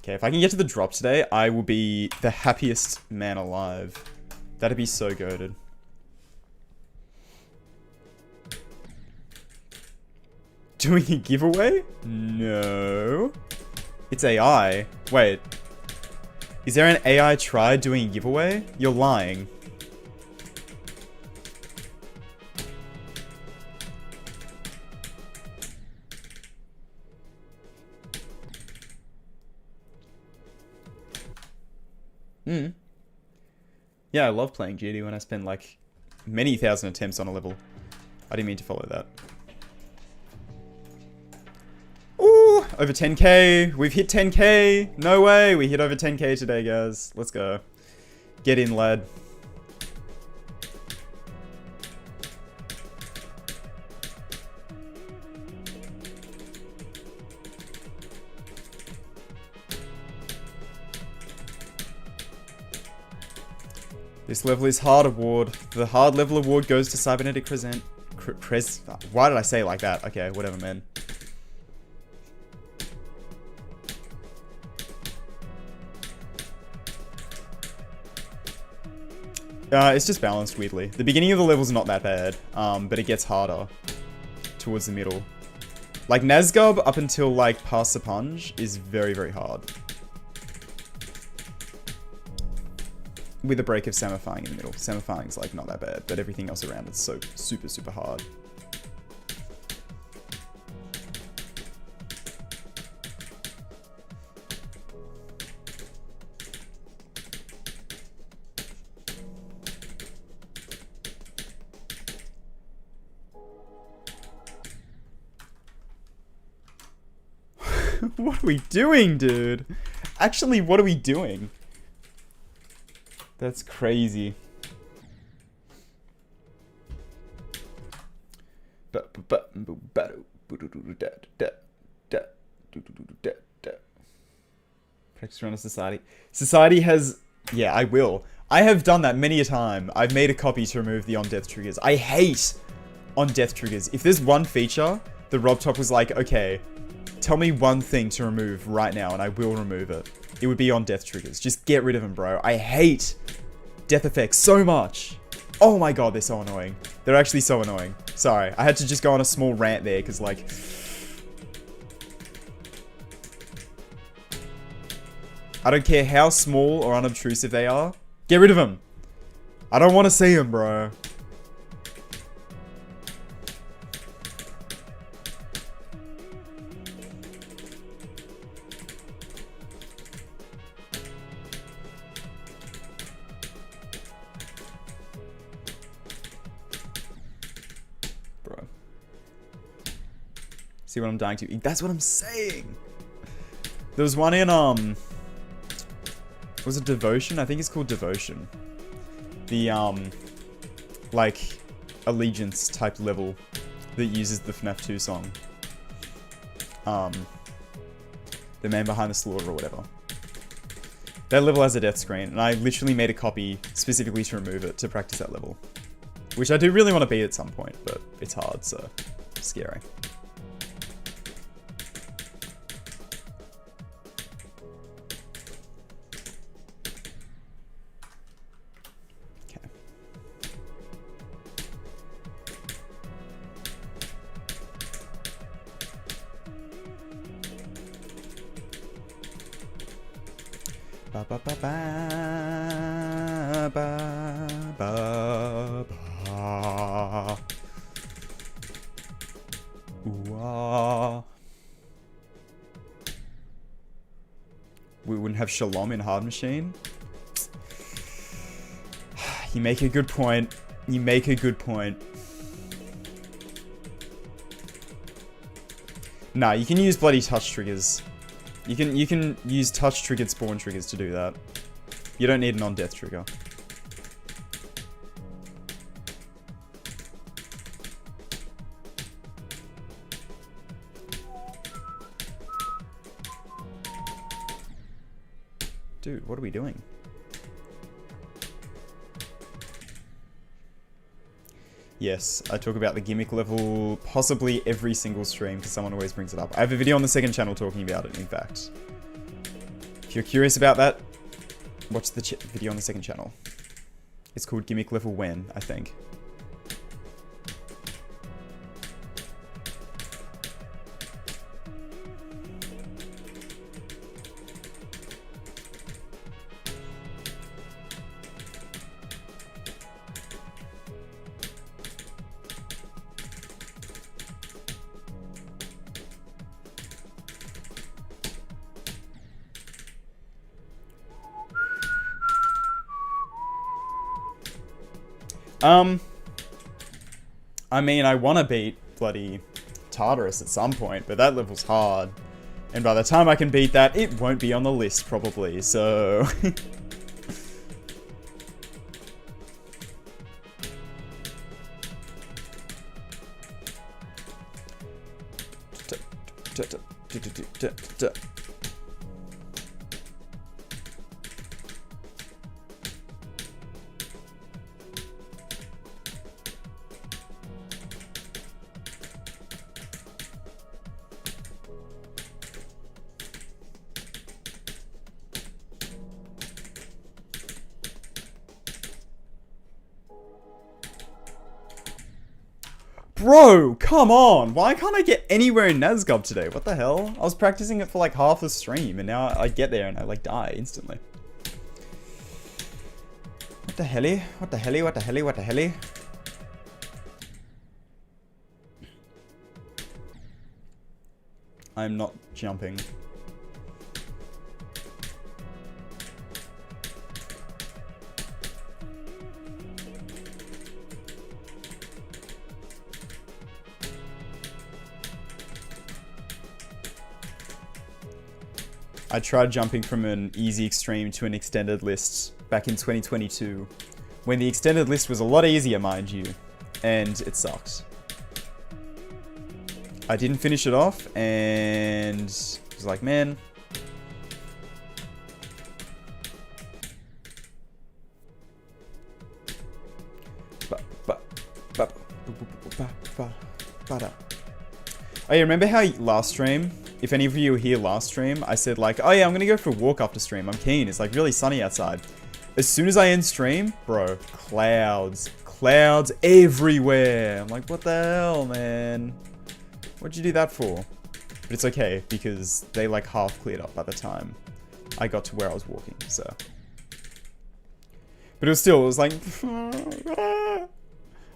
Okay, if I can get to the drop today, I will be the happiest man alive. That'd be so goated. Doing a giveaway? No. It's AI. Wait. Is there an AI Tride doing a giveaway? You're lying. Yeah, I love playing GD when I spend like many thousand attempts on a level. I didn't mean to follow that. Ooh, over 10k. We've hit 10k. No way. We hit over 10k today, guys. Let's go. Get in, lad. This level is hard award. The hard level award goes to Cybernetic Crescent. Why did I say it like that? Okay, whatever, man. It's just balanced weirdly. The beginning of the level's not that bad, but it gets harder towards the middle. Like Nazgob up until like past the punch is very, very hard. with a break of Samifying in the middle. Samifying's like not that bad, but everything else around it's so super, super hard. What are we doing, dude? Actually, what are we doing? That's crazy. Practice around a society. Society has... Yeah, I will. I have done that many a time. I've made a copy to remove the on-death triggers. I hate on-death triggers. If there's one feature, the RobTop was like, okay, tell me one thing to remove right now and I will remove it. It would be on-death triggers. Just get rid of them, bro. I hate death effects so much. Oh my god, they're so annoying. They're actually so annoying. Sorry, I had to just go on a small rant there because, like... I don't care how small or unobtrusive they are. Get rid of them. I don't want to see them, bro. See what I'm dying to? That's what I'm saying. There was one in, was it Devotion? I think it's called Devotion. The, like, Allegiance type level that uses the FNAF 2 song. The Man Behind the Slaughter or whatever. That level has a death screen, and I literally made a copy specifically to remove it to practice that level. Which I do really want to beat at some point, but it's hard, so scary. Ba ba ba ba ba ba ba. Ooh-ah. We wouldn't have Shalom in Hard Machine. You make a good point. You make a good point. Nah, you can use bloody touch triggers. You can use touch triggered spawn triggers to do that. You don't need an on-death trigger. Dude, what are we doing? Yes, I talk about the gimmick level possibly every single stream because someone always brings it up. I have a video on the second channel talking about it, in fact. If you're curious about that, watch the video on the second channel. It's called Gimmick Level When, I think. I mean, I want to beat bloody Tartarus at some point, but that level's hard. And by the time I can beat that, it won't be on the list, probably, so... Bro, come on! Why can't I get anywhere in Nazgub today? What the hell? I was practicing it for like half the stream, and now I get there and I like die instantly. What the helly? What the helly? What the helly? What the helly? I'm not jumping. I tried jumping from an easy extreme to an extended list back in 2022, when the extended list was a lot easier, mind you, and it sucked. I didn't finish it off, and I was like, man. Oh yeah, remember how last stream, if any of you were here last stream, I said like, oh yeah, I'm gonna go for a walk after stream. I'm keen. It's like really sunny outside. As soon as I end stream, bro, clouds everywhere. I'm like, what the hell, man? What'd you do that for? But it's okay, because they like half cleared up by the time I got to where I was walking, so. But it was like, I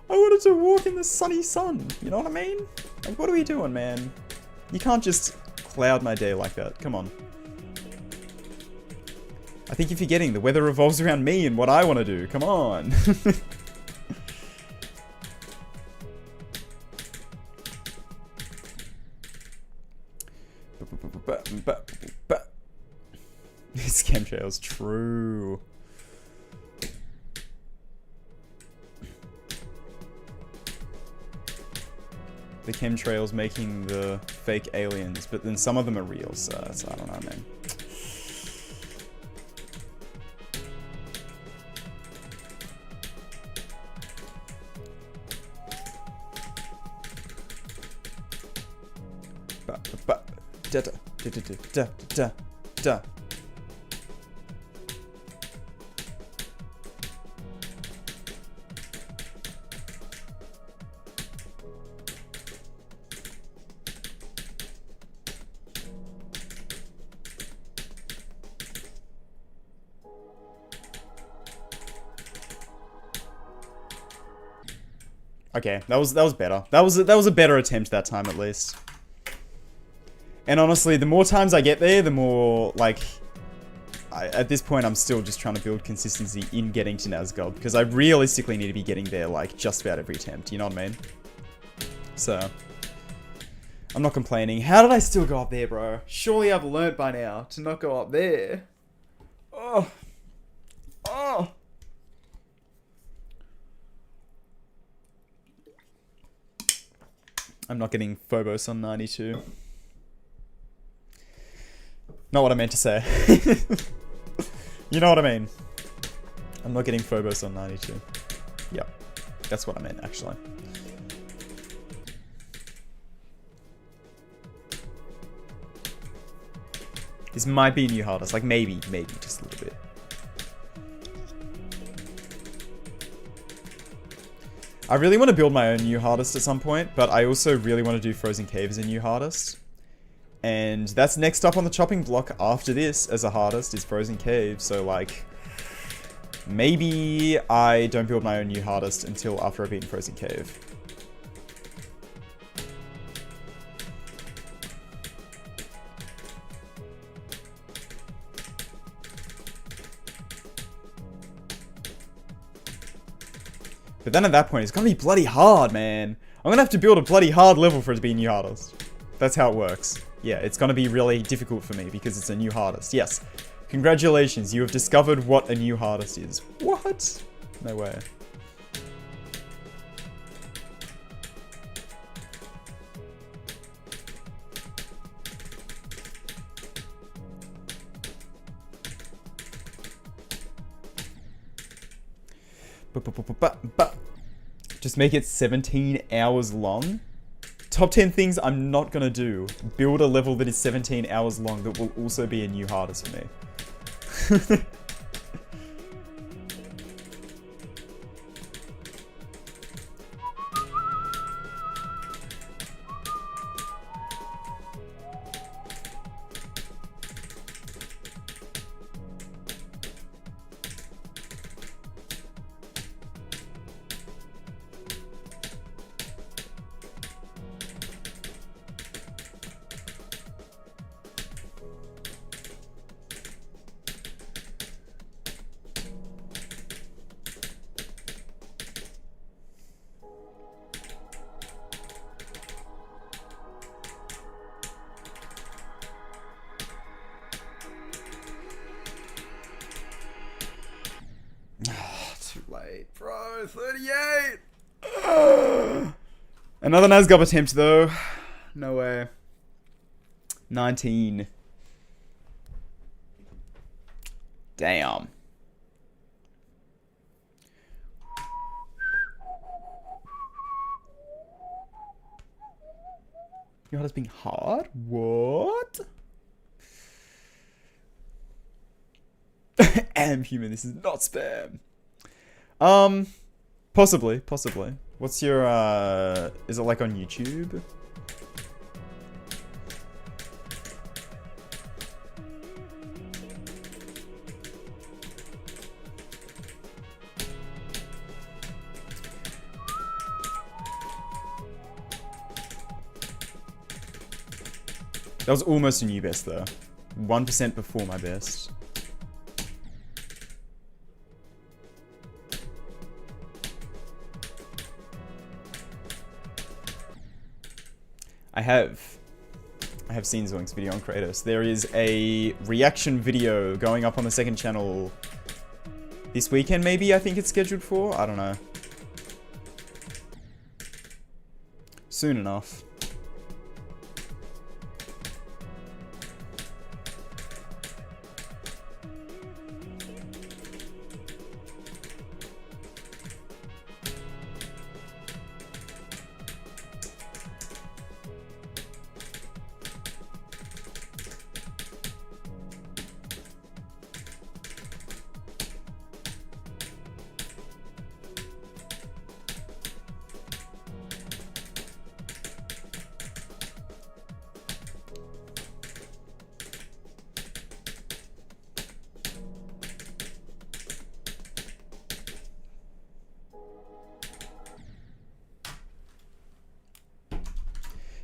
wanted to walk in the sunny sun, you know what I mean? Like, what are we doing, man? You can't just cloud my day like that, come on. I think you're forgetting the weather revolves around me and what I want to do, come on. These chemtrails, true. The chemtrails making the fake aliens, but then some of them are real, so I don't know, man. Da. Okay, that was better. That was a better attempt that time, at least. And honestly, the more times I get there, the more, like, at this point, I'm still just trying to build consistency in getting to Nazgul, because I realistically need to be getting there, like, just about every attempt, you know what I mean? So, I'm not complaining. How did I still go up there, bro? Surely I've learnt by now to not go up there. Oh. Oh. I'm not getting Phobos on 92. Not what I meant to say. You know what I mean. I'm not getting Phobos on 92. Yep. That's what I meant, actually. This might be a new hardest. Like, maybe, just a little bit. I really want to build my own new hardest at some point, but I also really want to do Frozen Cave as a new hardest. And that's next up on the chopping block after this as a hardest is Frozen Cave, so like, maybe I don't build my own new hardest until after I've beaten Frozen Cave. But then at that point, it's gonna be bloody hard, man. I'm gonna have to build a bloody hard level for it to be a new hardest. That's how it works. Yeah, it's gonna be really difficult for me because it's a new hardest. Yes. Congratulations, you have discovered what a new hardest is. What? No way. Just make it 17 hours long. Top 10 things I'm not gonna do. Build a level that is 17 hours long that will also be a new hardest for me. 38, bro. 38. Another Nazgob attempt, though. No way. 19. Damn. Your heart is being hard? What? Am human, this is not spam. Possibly. What's your, is it like on YouTube? That was almost a new best though. 1% before my best. I have seen Zoink's video on Kratos. There is a reaction video going up on the second channel this weekend, maybe, I think it's scheduled for? I don't know. Soon enough.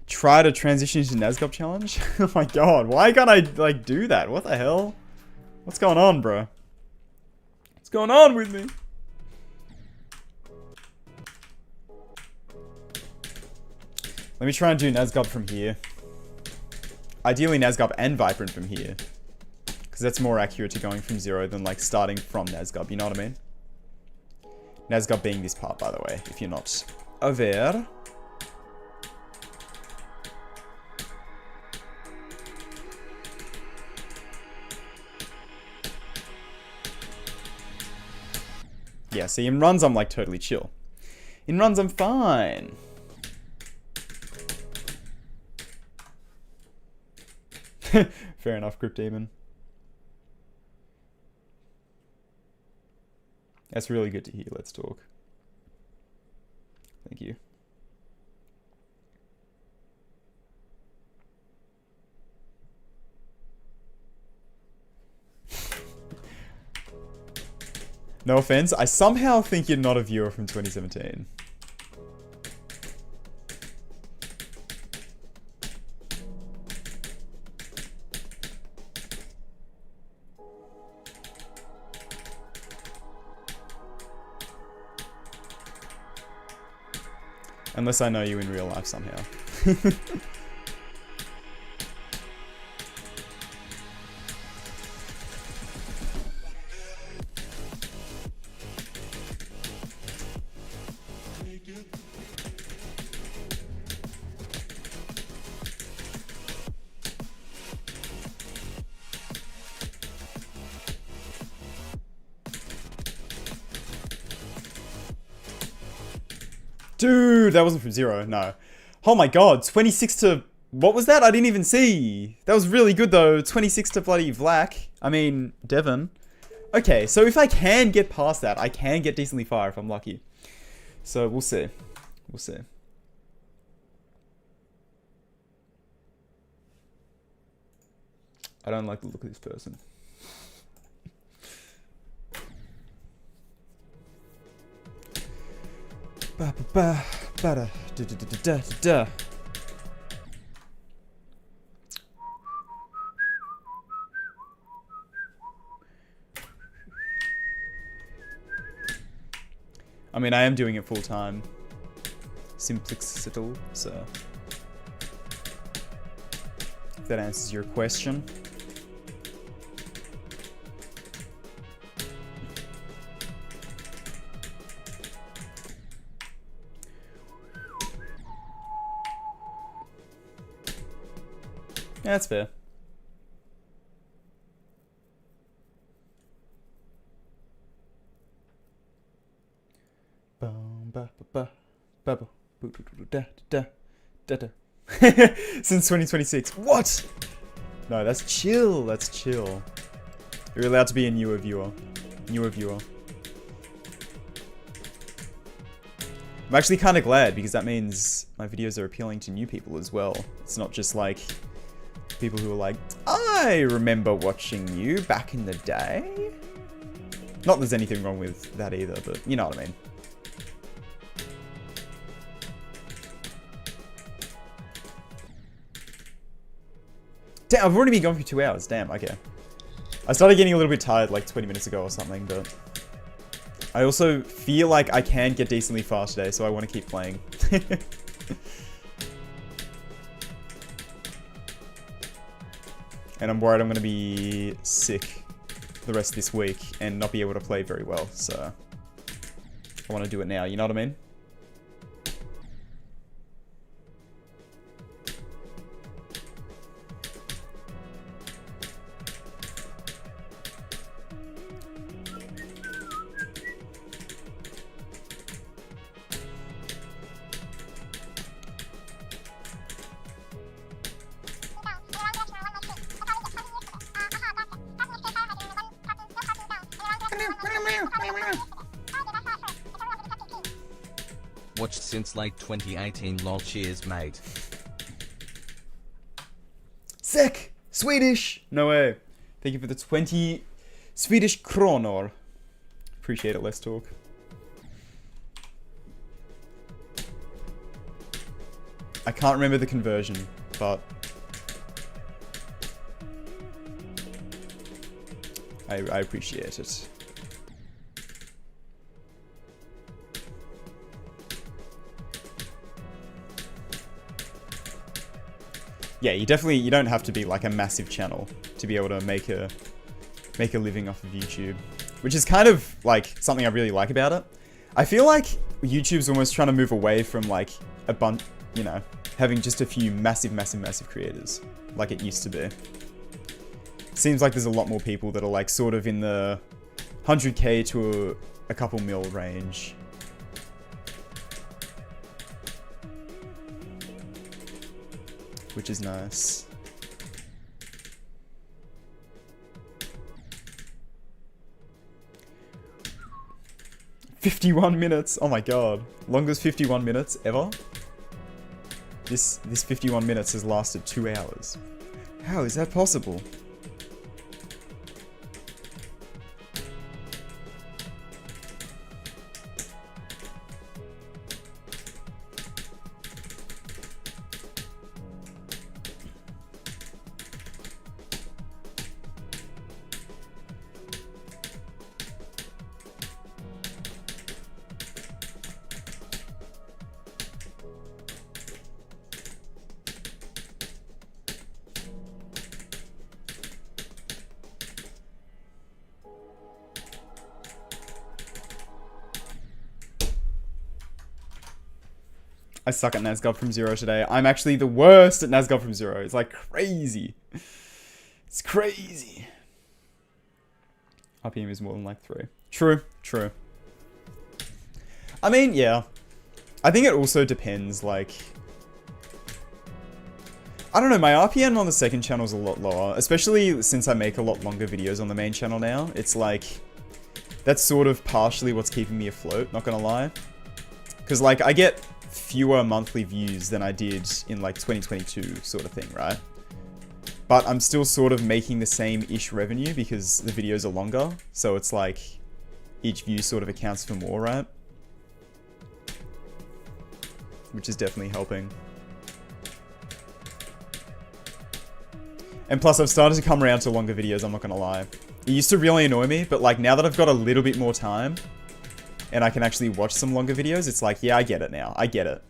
Try to transition into Nazgob challenge? Oh my god, why can't I, like, do that? What the hell? What's going on, bro? What's going on with me? Let me try and do Nazgob from here. Ideally Nazgob and Viprin from here. Because that's more accurate to going from 0 than, like, starting from Nazgob, you know what I mean? Nazgob being this part, by the way, if you're not aware. Yeah, see, in runs, I'm, like, totally chill. In runs, I'm fine. Fair enough, Crypt Demon. That's really good to hear. Let's talk. Thank you. No offense, I somehow think you're not a viewer from 2017. Unless I know you in real life somehow. Dude, that wasn't from 0, no. Oh my god, 26 to... What was that? I didn't even see. That was really good though. 26 to bloody Vlack. I mean, Devon. Okay, so if I can get past that, I can get decently far if I'm lucky. So we'll see. We'll see. I don't like the look of this person. I mean, I am doing it full time. Simplicital, so if that answers your question. Yeah, that's fair. Since 2026. What? No, that's chill. That's chill. You're allowed to be a newer viewer. Newer viewer. I'm actually kind of glad because that means my videos are appealing to new people as well. It's not just like people who are like, I remember watching you back in the day. Not there's anything wrong with that either, but you know what I mean. Damn, I've already been going for 2 hours. Damn, okay. I started getting a little bit tired like 20 minutes ago or something, but I also feel like I can get decently far today, so I want to keep playing. And I'm worried I'm going to be sick the rest of this week and not be able to play very well, so I want to do it now, you know what I mean? Watched since like 2018. Lol, cheers, mate. Sick! Swedish! No way. Thank you for the 20 Swedish kronor. Appreciate it, let's talk. I can't remember the conversion, but I appreciate it. Yeah, you don't have to be like a massive channel to be able to make a living off of YouTube, which is kind of like something I really like about it. I feel like YouTube's almost trying to move away from like a bunch, you know, having just a few massive creators like it used to be. Seems like there's a lot more people that are like sort of in the 100k to a couple mil range. Which is nice. "51 minutes. Oh my god. Longest 51 minutes ever. This 51 minutes has lasted 2 hours. How is that possible? I suck at Nazgul from Zero today. I'm actually the worst at Nazgul from Zero. It's like crazy. It's crazy. RPM is more than like 3. True, true. I mean, yeah. I think it also depends, like... I don't know, my RPM on the second channel is a lot lower. Especially since I make a lot longer videos on the main channel now. It's like... That's sort of partially what's keeping me afloat, not gonna lie. Because, like, I get fewer monthly views than I did in, like, 2022 sort of thing, right? But I'm still sort of making the same-ish revenue because the videos are longer. So it's like, each view sort of accounts for more, right? Which is definitely helping. And plus, I've started to come around to longer videos, I'm not gonna lie. It used to really annoy me, but like, now that I've got a little bit more time, and I can actually watch some longer videos, it's like, yeah, I get it now. I get it.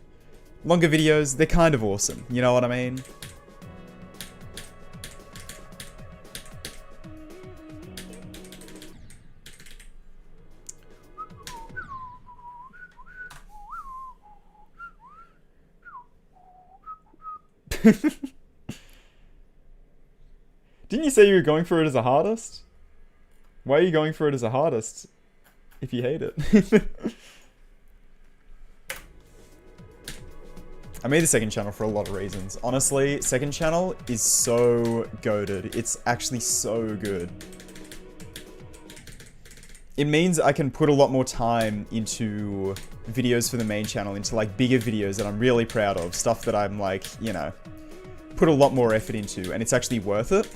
Longer videos, they're kind of awesome. You know what I mean? Didn't you say you were going for it as a hardest? Why are you going for it as a hardest if you hate it? I made the second channel for a lot of reasons. Honestly, second channel is so goated. It's actually so good. It means I can put a lot more time into videos for the main channel, into like bigger videos that I'm really proud of. Stuff that I'm like, you know, put a lot more effort into, and it's actually worth it.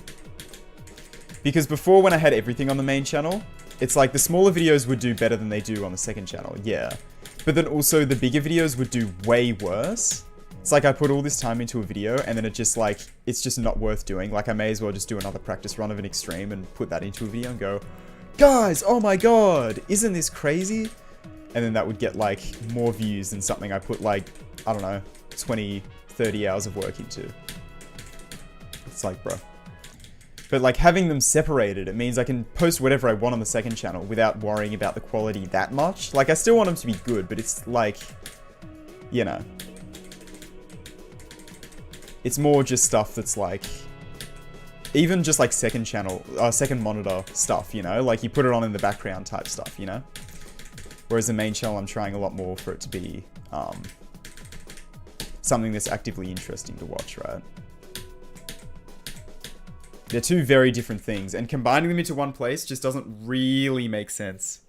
Because before, when I had everything on the main channel, it's like the smaller videos would do better than they do on the second channel, yeah. But then also the bigger videos would do way worse. It's like I put all this time into a video and then it just like, it's just not worth doing. Like I may as well just do another practice run of an extreme and put that into a video and go, guys, oh my god, isn't this crazy? And then that would get like more views than something I put like, I don't know, 20, 30 hours of work into. It's like, bro. But like having them separated, it means I can post whatever I want on the second channel without worrying about the quality that much. Like I still want them to be good, but it's like, you know. It's more just stuff that's like, even just like second channel, second monitor stuff, you know? Like you put it on in the background type stuff, you know? Whereas the main channel, I'm trying a lot more for it to be something that's actively interesting to watch, right? They're two very different things, and combining them into one place just doesn't really make sense.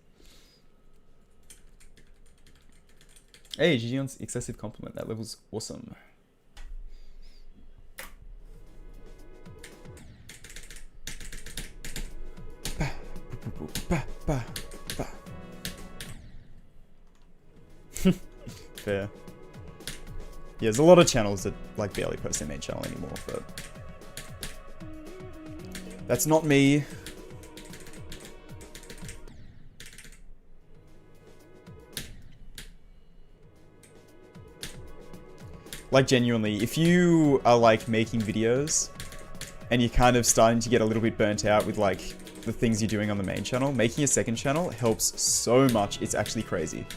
Hey, GG on excessive compliment. That level's awesome. Fair. Yeah, there's a lot of channels that like barely post their main channel anymore, but that's not me. Like genuinely, if you are like making videos and you're kind of starting to get a little bit burnt out with like the things you're doing on the main channel, making a second channel helps so much. It's actually crazy.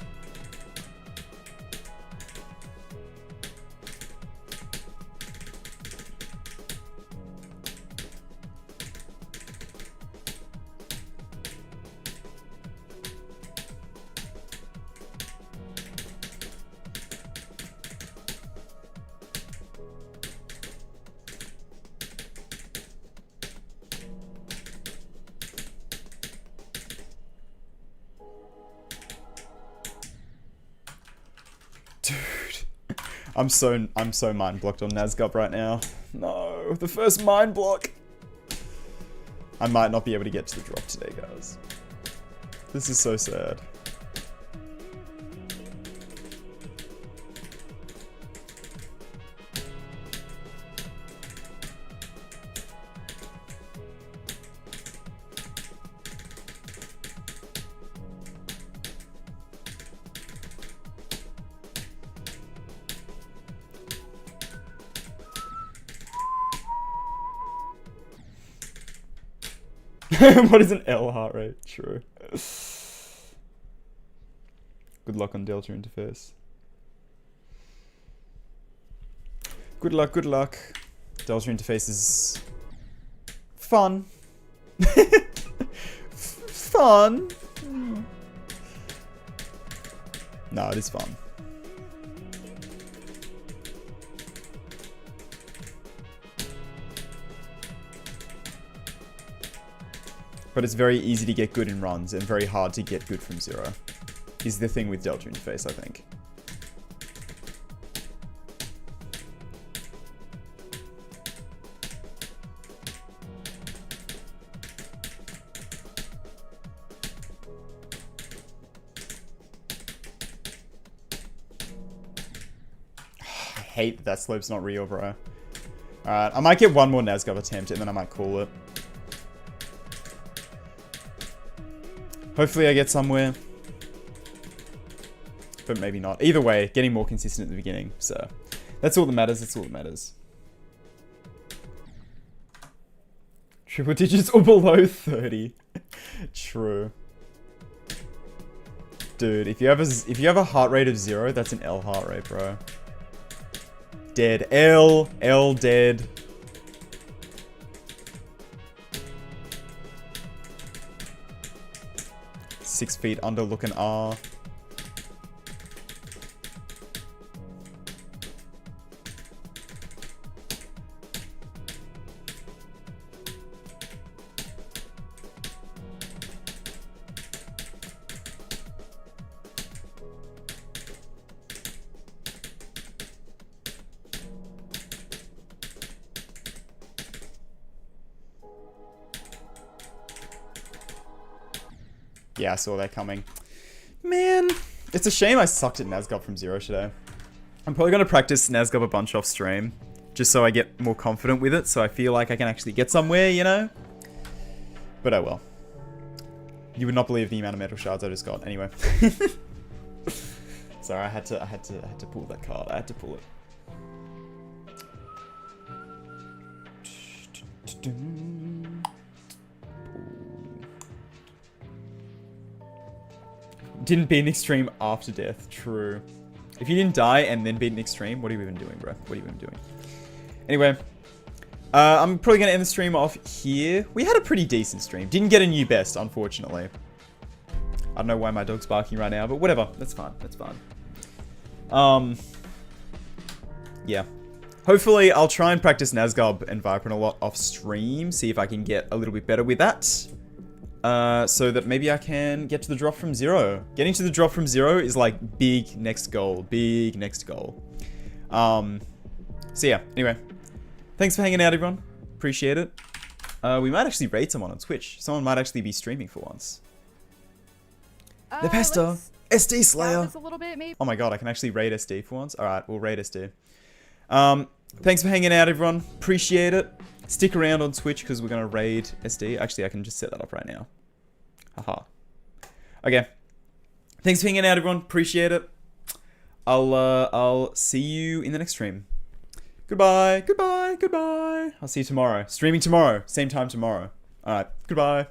I'm so mind blocked on Nazgub right now. No, the first mind block. I might not be able to get to the drop today, guys. This is so sad. What is an L heart rate? True. Good luck on Delta interface. Good luck, good luck. Delta interface is fun. Fun. No, it is fun. But it's very easy to get good in runs and very hard to get good from zero. Is the thing with Delta interface, I think. I hate that slope's not real, bro. Alright, I might get one more Nazgub attempt and then I might call it. Hopefully I get somewhere. But maybe not. Either way, getting more consistent at the beginning. So, that's all that matters. That's all that matters. Triple digits or below 30. True. Dude, if you have a heart rate of 0, that's an L heart rate, bro. Dead. L dead. 6 feet under looking R. Yeah, I saw that coming. Man, it's a shame I sucked at Nazgob from zero today. I'm probably going to practice Nazgob a bunch off stream, just so I get more confident with it, so I feel like I can actually get somewhere, you know? But oh well. You would not believe the amount of metal shards I just got. Anyway. Sorry, I had to pull that card. I had to pull it. Didn't beat an extreme after death. True. If you didn't die and then beat an extreme, what are you even doing, bro? What are you even doing? Anyway, I'm probably going to end the stream off here. We had a pretty decent stream. Didn't get a new best, unfortunately. I don't know why my dog's barking right now, but whatever. That's fine. That's fine. Yeah. Hopefully, I'll try and practice Nazgob and Viprin a lot off stream. See if I can get a little bit better with that. So that maybe I can get to the drop from zero. Getting to the drop from zero is like big next goal. Big next goal. So yeah, anyway. Thanks for hanging out, everyone. Appreciate it. We might actually raid someone on Twitch. Someone might actually be streaming for once. The Pesta! SD Slayer! A little bit, maybe. Oh my god, I can actually raid SD for once. Alright, we'll raid SD. Thanks for hanging out, everyone. Appreciate it. Stick around on Twitch because we're going to raid SD. Actually, I can just set that up right now. Haha. Okay. Thanks for hanging out, everyone. Appreciate it. I'll see you in the next stream. Goodbye. Goodbye. Goodbye. I'll see you tomorrow. Streaming tomorrow. Same time tomorrow. Alright. Goodbye.